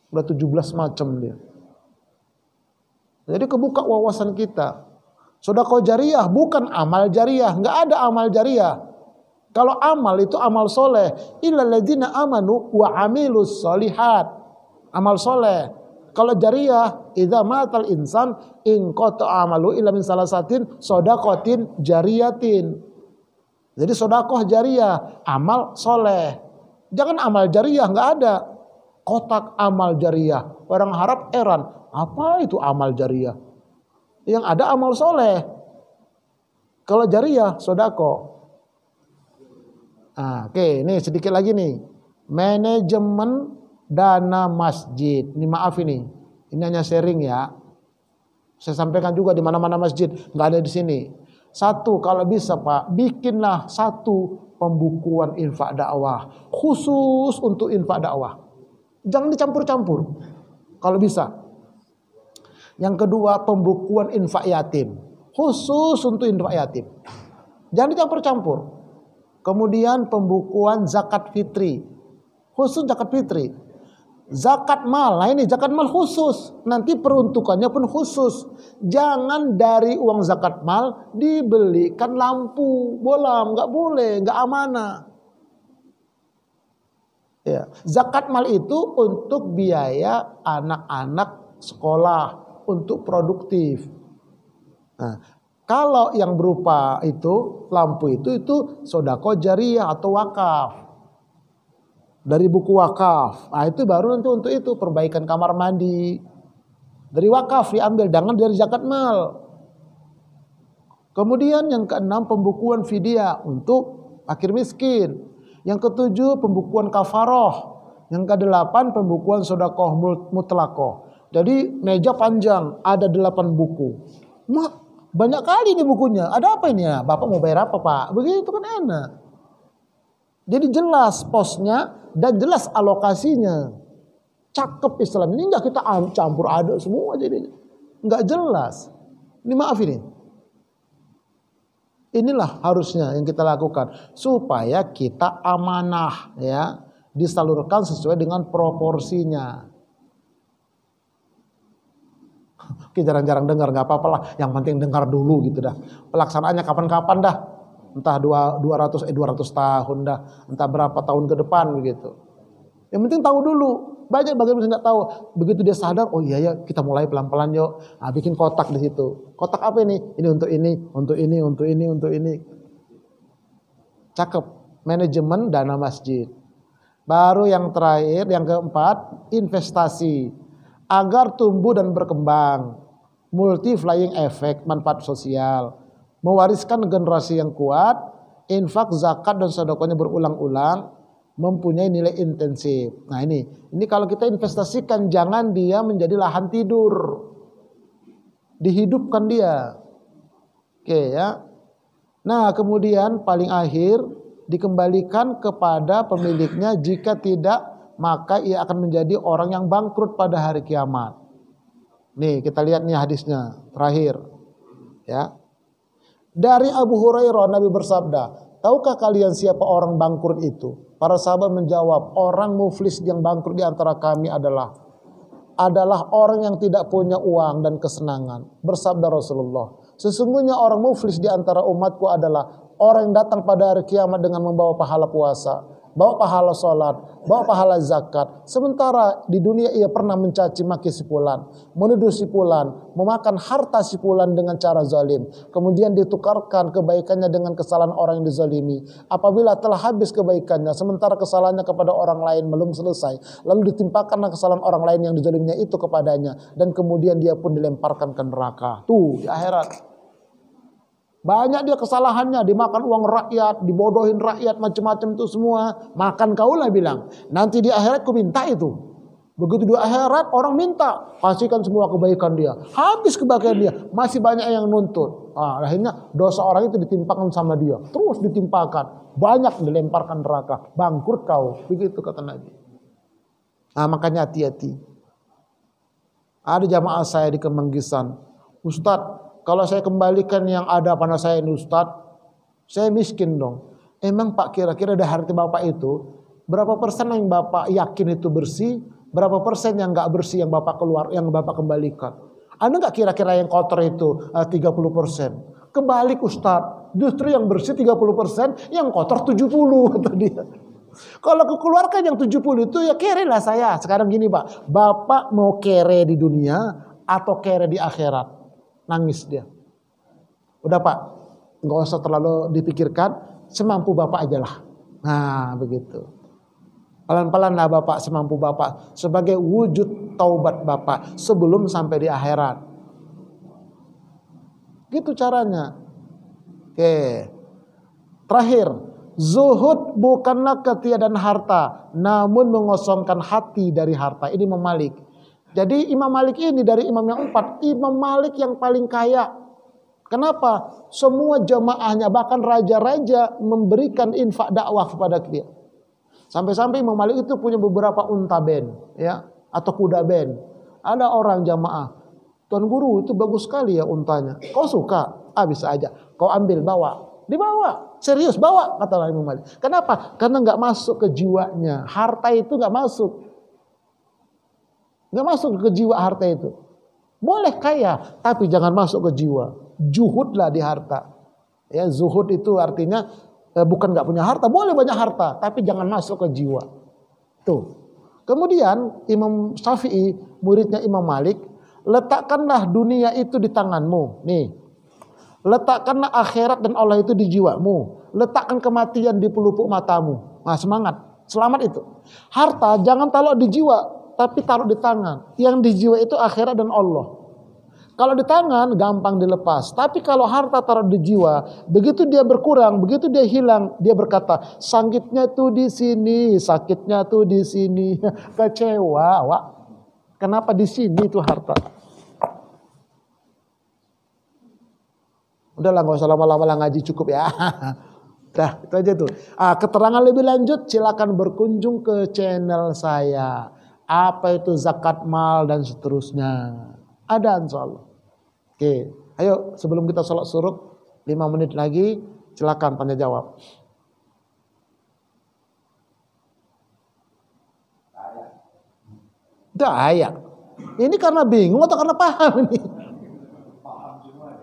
Udah 17 macam dia. Jadi kebuka wawasan kita. Sedekah jariah bukan amal jariah, nggak ada amal jariah. Kalau amal itu amal soleh, illal ladzina amanu wa amilus solihat, amal soleh. Kalau jariah, idza matal insan in qata amalu illa min salasatin shadaqatin jariyatin. Jadi sedekah jariah, amal soleh. Jangan amal jariah, nggak ada. Kotak amal jariah. Orang Arab heran, apa itu amal jariah? Yang ada amal soleh. Kalau jariah, sedekah. Nah, oke, ini sedikit lagi nih. Manajemen dana masjid. Ini maaf ini hanya sharing ya. Saya sampaikan juga di mana-mana masjid, nggak ada di sini. Satu, kalau bisa Pak, bikinlah satu pembukuan infak dakwah khusus untuk infak dakwah. Jangan dicampur-campur. Kalau bisa. Yang kedua, pembukuan infak yatim khusus untuk infak yatim. Jangan dicampur-campur. Kemudian pembukuan zakat fitri khusus zakat fitri. Zakat mal, nah ini zakat mal khusus. Nanti peruntukannya pun khusus. Jangan dari uang zakat mal dibelikan lampu bolam, nggak boleh, nggak amanah. Ya, zakat mal itu untuk biaya anak-anak sekolah, untuk produktif. Nah, kalau yang berupa itu lampu itu sodako jariyah atau wakaf. Dari buku wakaf. Nah, itu baru nanti untuk itu perbaikan kamar mandi. Dari wakaf diambil, jangan dari zakat mal. Kemudian yang keenam pembukuan fidyah untuk fakir miskin. Yang ketujuh pembukuan kafaroh. Yang kedelapan pembukuan sodakoh mutlakoh. Jadi meja panjang, ada 8 buku. Banyak kali nih bukunya. Ada apa ini ya? Bapak mau bayar apa Pak? Begitu kan enak. Jadi jelas posnya dan jelas alokasinya. Cakep Islam ini, enggak kita campur aduk semua jadinya. Enggak jelas. Ini maaf ini. Inilah harusnya yang kita lakukan supaya kita amanah ya, disalurkan sesuai dengan proporsinya. Oke, jarang-jarang dengar, nggak apa-apa lah. Yang penting dengar dulu gitu dah. Pelaksanaannya kapan-kapan dah. Entah 200 tahun dah. Entah berapa tahun ke depan begitu. Yang penting tahu dulu. Banyak bagaimana nggak tahu. Begitu dia sadar, oh iya ya kita mulai pelan-pelan yuk. Nah, bikin kotak di situ. Kotak apa ini? Ini untuk ini, untuk ini, untuk ini, untuk ini. Cakep. Manajemen dana masjid. Baru yang terakhir, yang keempat, investasi. Agar tumbuh dan berkembang. Multi-flying effect, manfaat sosial. Mewariskan generasi yang kuat. Infak, zakat, dan sedekahnya berulang-ulang. Mempunyai nilai intensif. Nah ini kalau kita investasikan, jangan dia menjadi lahan tidur. Dihidupkan dia. Oke ya. Nah kemudian paling akhir dikembalikan kepada pemiliknya. Jika tidak, maka ia akan menjadi orang yang bangkrut pada hari kiamat. Nih kita lihat nih hadisnya terakhir. Ya. Dari Abu Hurairah Nabi bersabda, tahukah kalian siapa orang bangkrut itu? Para sahabat menjawab, orang muflis yang bangkrut di antara kami adalah orang yang tidak punya uang dan kesenangan. Bersabda Rasulullah, sesungguhnya orang muflis di antara umatku adalah orang yang datang pada hari kiamat dengan membawa pahala puasa, bawa pahala sholat, bawa pahala zakat. Sementara di dunia ia pernah mencaci maki si fulan, menuduh si fulan, memakan harta si fulan dengan cara zalim. Kemudian ditukarkan kebaikannya dengan kesalahan orang yang dizalimi. Apabila telah habis kebaikannya, sementara kesalahannya kepada orang lain belum selesai, lalu ditimpakanlah kesalahan orang lain yang dizaliminya itu kepadanya, dan kemudian dia pun dilemparkan ke neraka. Tuh di akhirat. Banyak dia kesalahannya, dimakan uang rakyat, dibodohin rakyat, macam-macam itu semua. Makan kaulah bilang, nanti di akhirat ku minta itu. Begitu di akhirat orang minta, kasihkan semua kebaikan dia. Habis kebaikan dia, masih banyak yang nuntut. Akhirnya dosa orang itu ditimpakan sama dia. Terus ditimpakan, banyak dilemparkan neraka. Bangkrut kau, begitu kata Nabi. Makanya hati-hati. Ada jamaah saya di Kemanggisan, Ustadz, kalau saya kembalikan yang ada pada saya ini Ustadz, saya miskin dong. Emang Pak kira-kira dari harta Bapak itu, berapa persen yang Bapak yakin itu bersih, berapa persen yang nggak bersih yang Bapak keluar, yang Bapak kembalikan? Ada nggak kira-kira yang kotor itu 30%? Kebalik Ustadz, justru yang bersih 30%, yang kotor 70% kata dia. Kalau keluarkan yang 70 itu ya kere lah saya. Sekarang gini Pak, Bapak mau kere di dunia atau kere di akhirat? Nangis dia. Udah Pak, nggak usah terlalu dipikirkan, semampu Bapak aja lah. Nah begitu. Pelan-pelan lah Bapak, semampu Bapak. Sebagai wujud taubat Bapak sebelum sampai di akhirat. Gitu caranya. Oke. Terakhir, zuhud bukanlah ketiadaan harta, namun mengosongkan hati dari harta. Ini Imam Malik. Jadi Imam Malik ini dari imam yang 4, Imam Malik yang paling kaya. Kenapa? Semua jamaahnya, bahkan raja-raja memberikan infak dakwah kepada dia. Sampai-sampai Imam Malik itu punya beberapa unta ben, ya, atau kuda ben. Ada orang jamaah, Tuan Guru itu bagus sekali ya untanya. Kau suka? Bisa aja. Kau ambil, bawa. Dibawa. Serius, bawa, kata Imam Malik. Kenapa? Karena nggak masuk ke jiwanya. Harta itu nggak masuk. Nggak masuk ke jiwa harta itu. Boleh kaya, tapi jangan masuk ke jiwa. Juhudlah di harta. Ya, zuhud itu artinya bukan nggak punya harta, boleh banyak harta, tapi jangan masuk ke jiwa. Tuh. Kemudian Imam Syafi'i, muridnya Imam Malik, letakkanlah dunia itu di tanganmu. Nih. Letakkanlah akhirat dan Allah itu di jiwamu. Letakkan kematian di pelupuk matamu. Nah, semangat. Selamat itu. Harta jangan taruh di jiwa, tapi taruh di tangan. Yang di jiwa itu akhirat dan Allah. Kalau di tangan gampang dilepas. Tapi kalau harta taruh di jiwa, begitu dia berkurang, begitu dia hilang, dia berkata, sakitnya tuh di sini, sakitnya tuh di sini. Kecewa, Wak. Kenapa di sini tuh harta? Udahlah, nggak usah lama-lama ngaji, cukup ya. Dah, itu aja tuh. Keterangan lebih lanjut silakan berkunjung ke channel saya. Apa itu zakat mal dan seterusnya. Ada insyaallah. Oke, ayo sebelum kita sholat suruk 5 menit lagi, silakan tanya jawab. Dayak. Ini karena bingung atau karena paham ini?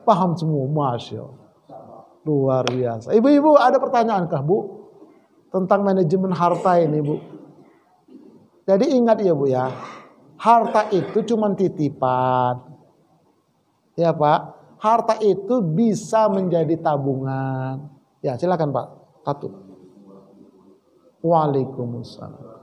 Paham semua, Masya Allah. Luar biasa. Ibu-ibu ada pertanyaankah, Bu? Tentang manajemen harta ini, Bu? Jadi ingat ya, Bu ya. Harta itu cuma titipan. Ya, Pak. Harta itu bisa menjadi tabungan. Ya, silakan, Pak. Satu. Waalaikumsalam.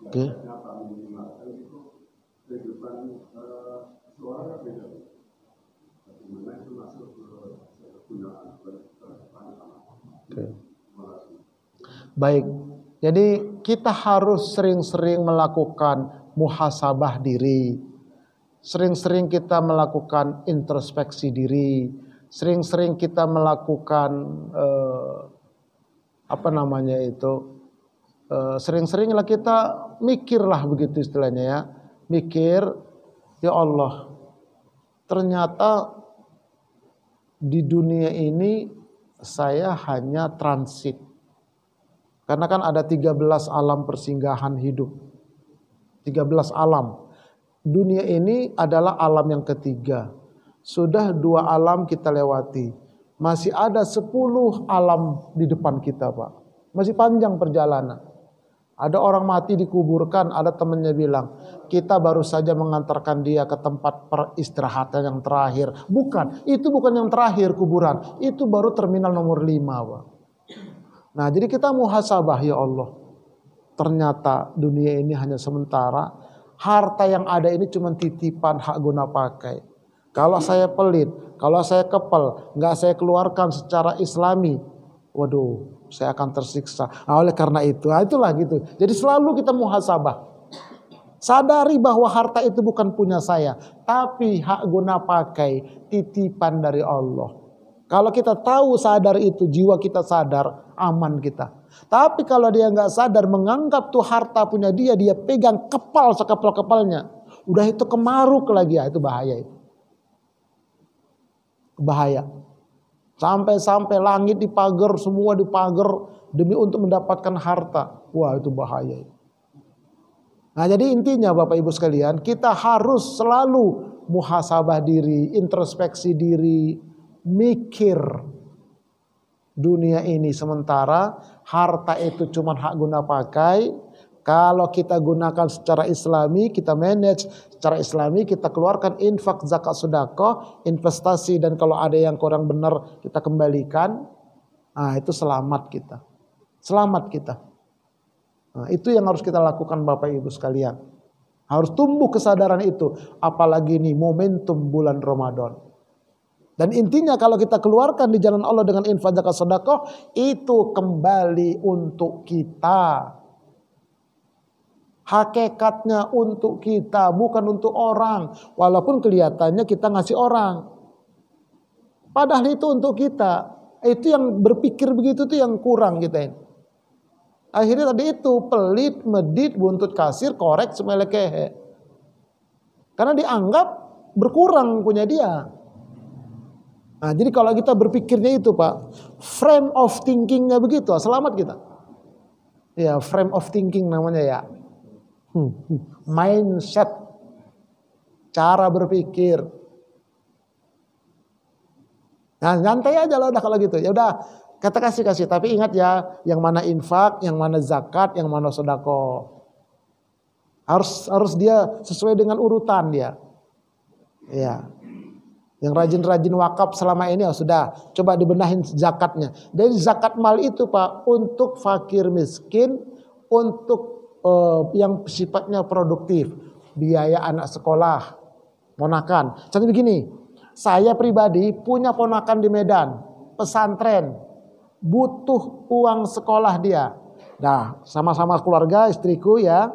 Oke. Oke. Baik. Jadi kita harus sering-sering melakukan muhasabah diri. Sering-sering kita melakukan introspeksi diri. Sering-sering kita melakukan sering-seringlah kita mikirlah begitu istilahnya ya. Mikir, ya Allah, ternyata di dunia ini saya hanya transit. Karena kan ada 13 alam persinggahan hidup. 13 alam. Dunia ini adalah alam yang ketiga. Sudah 2 alam kita lewati. Masih ada 10 alam di depan kita, Pak. Masih panjang perjalanan. Ada orang mati dikuburkan, ada temannya bilang, kita baru saja mengantarkan dia ke tempat peristirahatan yang terakhir. Bukan, itu bukan yang terakhir kuburan. Itu baru terminal nomor 5, Pak. Nah, jadi kita muhasabah, ya Allah. Ternyata dunia ini hanya sementara. Harta yang ada ini cuma titipan hak guna pakai. Kalau saya pelit, kalau saya kepel, nggak saya keluarkan secara islami, waduh, saya akan tersiksa. Nah, oleh karena itu, itulah gitu. Jadi selalu kita muhasabah. Sadari bahwa harta itu bukan punya saya, tapi hak guna pakai, titipan dari Allah. Kalau kita tahu sadar itu, jiwa kita sadar, aman kita. Tapi kalau dia nggak sadar, menganggap tuh harta punya dia, dia pegang kepal sekepal-kepalnya. Udah itu kemaruk lagi, ya itu bahaya itu. Bahaya. Sampai-sampai langit dipagar, semua dipagar demi untuk mendapatkan harta. Wah, itu bahaya. Nah, jadi intinya Bapak Ibu sekalian, kita harus selalu muhasabah diri, introspeksi diri, mikir dunia ini sementara, harta itu cuma hak guna pakai. Kalau kita gunakan secara islami, kita manage secara islami, kita keluarkan infak, zakat, sedekah, investasi, dan kalau ada yang kurang benar kita kembalikan. Nah, itu selamat kita. Selamat kita. Nah, itu yang harus kita lakukan Bapak Ibu sekalian. Harus tumbuh kesadaran itu, apalagi ini momentum bulan Ramadan. Dan intinya kalau kita keluarkan di jalan Allah dengan infak, zakat, sedekah, itu kembali untuk kita. Hakikatnya untuk kita, bukan untuk orang. Walaupun kelihatannya kita ngasih orang. Padahal itu untuk kita. Itu yang berpikir begitu tuh yang kurang kita ini. Akhirnya tadi itu pelit, medit, buntut kasir, korek, semelekehe. Karena dianggap berkurang punya dia. Nah, jadi kalau kita berpikirnya itu Pak, frame of thinkingnya begitu, selamat kita. Ya, frame of thinking namanya ya. Mindset, cara berpikir. Nah, nyantai aja lah udah kalau gitu. Ya udah, kata kasih. Tapi ingat ya, yang mana infak, yang mana zakat, yang mana sedekah. Harus dia sesuai dengan urutan dia. Ya. Yang rajin-rajin wakaf selama ini sudah, coba dibenahin zakatnya. Dari zakat mal itu Pak, untuk fakir miskin, untuk yang sifatnya produktif, biaya anak sekolah, ponakan. Contoh begini, saya pribadi punya ponakan di Medan, pesantren, butuh uang sekolah dia. Nah, sama-sama keluarga, istriku ya,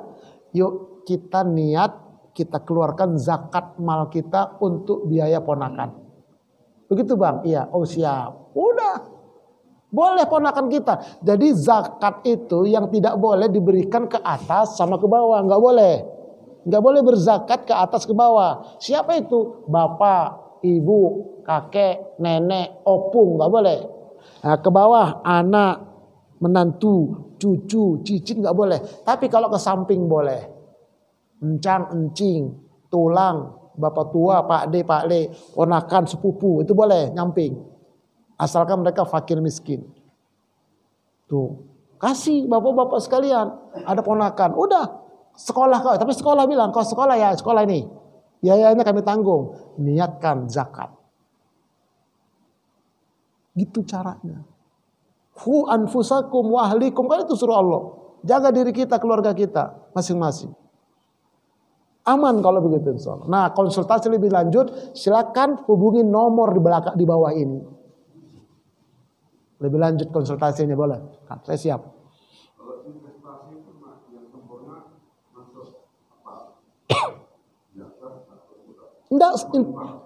yuk kita niat, kita keluarkan zakat mal kita untuk biaya ponakan. Begitu Bang? Iya, oh siap. Udah. Boleh ponakan kita. Jadi zakat itu yang tidak boleh diberikan ke atas sama ke bawah. Enggak boleh. Enggak boleh berzakat ke atas ke bawah. Siapa itu? Bapak, ibu, kakek, nenek, opung. Enggak boleh. Nah, ke bawah anak, menantu, cucu, cicit enggak boleh. Tapi kalau ke samping boleh. Encang, encing, tulang, bapak tua, pak de, ponakan, sepupu, itu boleh nyamping. Asalkan mereka fakir miskin. Tuh, kasih bapak-bapak sekalian, ada ponakan, udah sekolah kau, tapi sekolah bilang kau sekolah ya, sekolah ini, biayanya kami tanggung, niatkan zakat. Gitu caranya. Fu anfusakum wa ahlikum, kan itu suruh Allah. Jaga diri kita, keluarga kita, masing-masing. Aman kalau begitu insyaallah. Nah, konsultasi lebih lanjut silakan hubungi nomor di belakang di bawah ini. Lebih lanjut konsultasinya boleh. Nah, saya siap. Kalau investasi itu yang sempurna masuk apa? Enggak,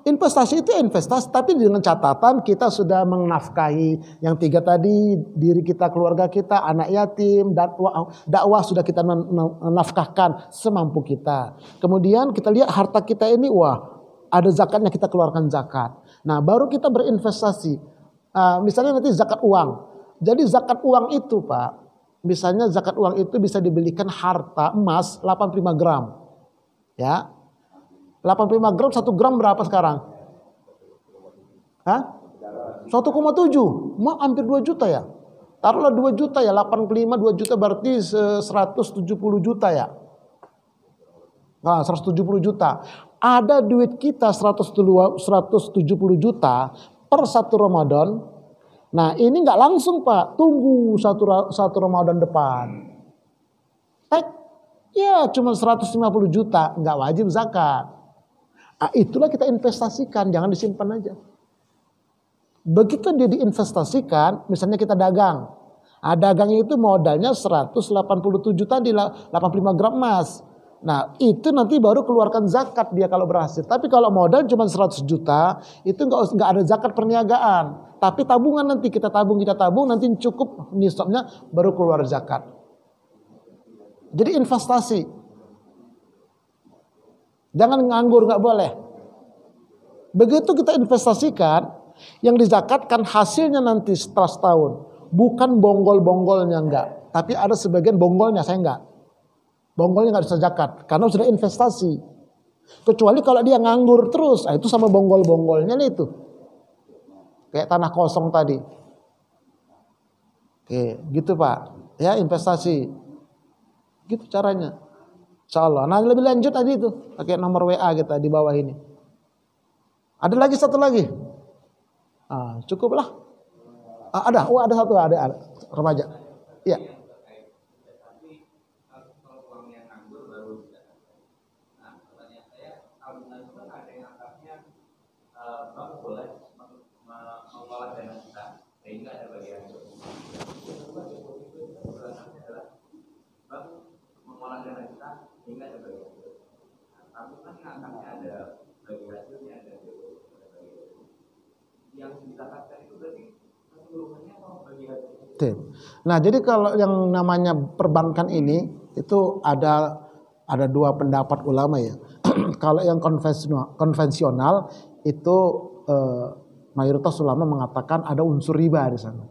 investasi itu investasi, tapi dengan catatan kita sudah menafkahi yang 3 tadi, diri kita, keluarga kita, anak yatim, dakwah sudah kita menafkahkan semampu kita. Kemudian kita lihat harta kita ini, wah ada zakatnya, kita keluarkan zakat. Nah baru kita berinvestasi. Misalnya nanti zakat uang. Jadi zakat uang itu Pak, misalnya zakat uang itu bisa dibelikan harta emas 85 gram. Ya. 85 gram, 1 gram berapa sekarang? Hah? 1,7, hampir 2 juta ya. Taruhlah 2 juta ya, 85 2 juta berarti 170 juta ya. Nah, 170 juta. Ada duit kita 170 juta per 1 Ramadan. Nah, ini nggak langsung Pak, tunggu satu Ramadan depan. Ya, cuma 150 juta, nggak wajib zakat. Itulah kita investasikan, jangan disimpan aja. Begitu dia diinvestasikan, misalnya kita dagang. Dagangnya itu modalnya 187 tadi, 85 gram emas. Nah itu nanti baru keluarkan zakat dia kalau berhasil. Tapi kalau modal cuma 100 juta, itu nggak ada zakat perniagaan. Tapi tabungan nanti kita tabung, nanti cukup nisabnya baru keluar zakat. Jadi investasi. Jangan nganggur, nggak boleh. Begitu kita investasikan, yang dizakatkan hasilnya nanti setelah setahun. Bukan bonggol-bonggolnya enggak, tapi ada sebagian bonggolnya saya enggak. Bonggolnya enggak bisa zakat karena sudah investasi. Kecuali kalau dia nganggur terus, itu sama bonggol-bonggolnya itu. Kayak tanah kosong tadi. Oke, gitu Pak. Ya, investasi. Gitu caranya. Insyaallah. Nah lebih lanjut tadi itu pakai nomor WA kita di bawah ini. Ada lagi satu lagi. Cukuplah. Ada satu ada remaja. Iya. Nah, jadi kalau yang namanya perbankan ini itu ada dua pendapat ulama ya. Kalau yang konvensional itu mayoritas ulama mengatakan ada unsur riba di sana.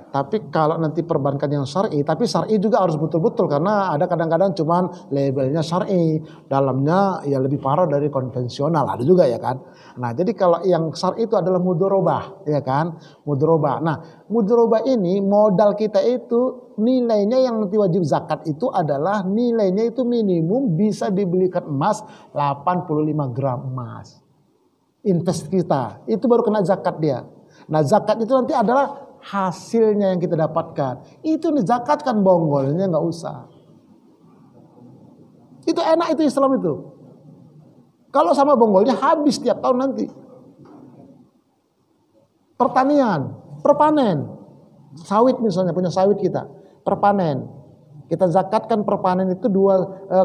Tapi kalau nanti perbankan yang syar'i, tapi syar'i juga harus betul-betul, karena ada kadang-kadang cuman labelnya syar'i, dalamnya ya lebih parah dari konvensional, ada juga ya kan. Nah, jadi kalau yang syar'i itu adalah mudharabah, ya kan? Mudharabah. Nah, mudharabah ini modal kita itu nilainya yang nanti wajib zakat itu adalah nilainya itu minimum bisa dibelikan emas 85 gram emas. Invest kita, itu baru kena zakat dia. Nah, zakat itu nanti adalah hasilnya yang kita dapatkan. Itu dizakatkan, bonggolnya nggak usah. Itu enak itu Islam itu. Kalau sama bonggolnya habis tiap tahun nanti. Pertanian, perpanen. Sawit misalnya, punya sawit kita, perpanen. Kita zakatkan perpanen itu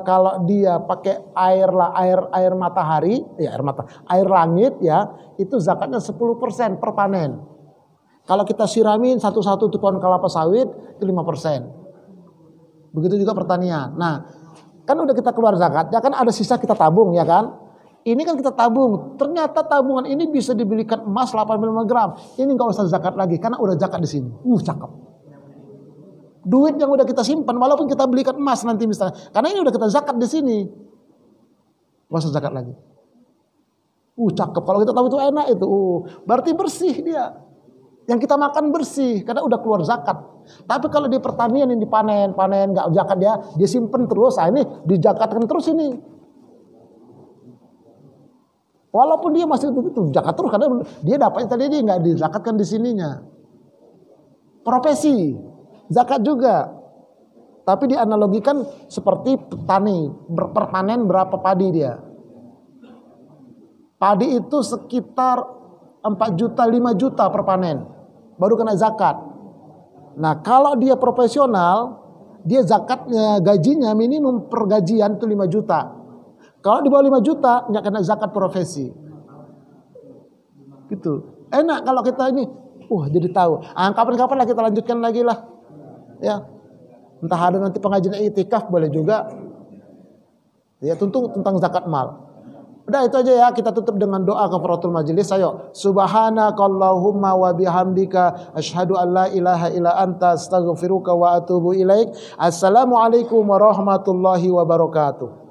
kalau dia pakai air matahari, ya air langit ya, itu zakatnya 10% perpanen. Kalau kita siramin satu-satu tuh pohon kelapa sawit itu 5%. Begitu juga pertanian. Nah, kan udah kita keluar zakat, ya kan ada sisa kita tabung ya kan? Ini kan kita tabung. Ternyata tabungan ini bisa dibelikan emas 85 gram. Ini nggak usah zakat lagi karena udah zakat di sini. Cakep. Duit yang udah kita simpan walaupun kita belikan emas nanti misalnya, karena ini udah kita zakat di sini. Nggak usah zakat lagi. Cakep. Kalau kita tahu itu enak itu. Berarti bersih dia. Yang kita makan bersih karena udah keluar zakat. Tapi kalau di pertanian yang dipanen nggak zakat dia simpen terus, ini dijakatkan terus ini. Walaupun dia masih begitu zakat terus karena dia dapatnya tadi dia nggak dizakatkan di sininya. Profesi zakat juga. Tapi dianalogikan seperti petani berpanen berapa padi dia. Padi itu sekitar 4 juta 5 juta per panen. Baru kena zakat. Nah, kalau dia profesional, dia zakatnya gajinya minimum per gajian itu 5 juta. Kalau di bawah 5 juta nggak kena zakat profesi. Gitu. Enak kalau kita ini, jadi tahu. Kapan-kapan lah kita lanjutkan lagi lah. Ya. Entah ada nanti pengajian i'tikaf boleh juga. Ya, tentu tentang zakat mal. Udah itu aja ya, kita tutup dengan doa kafaratul majelis. Ayo, subhanakallahumma wa bihamdika asyhadu an la ilaha illa anta astaghfiruka wa atubu ilaik. Assalamualaikum warahmatullahi wabarakatuh.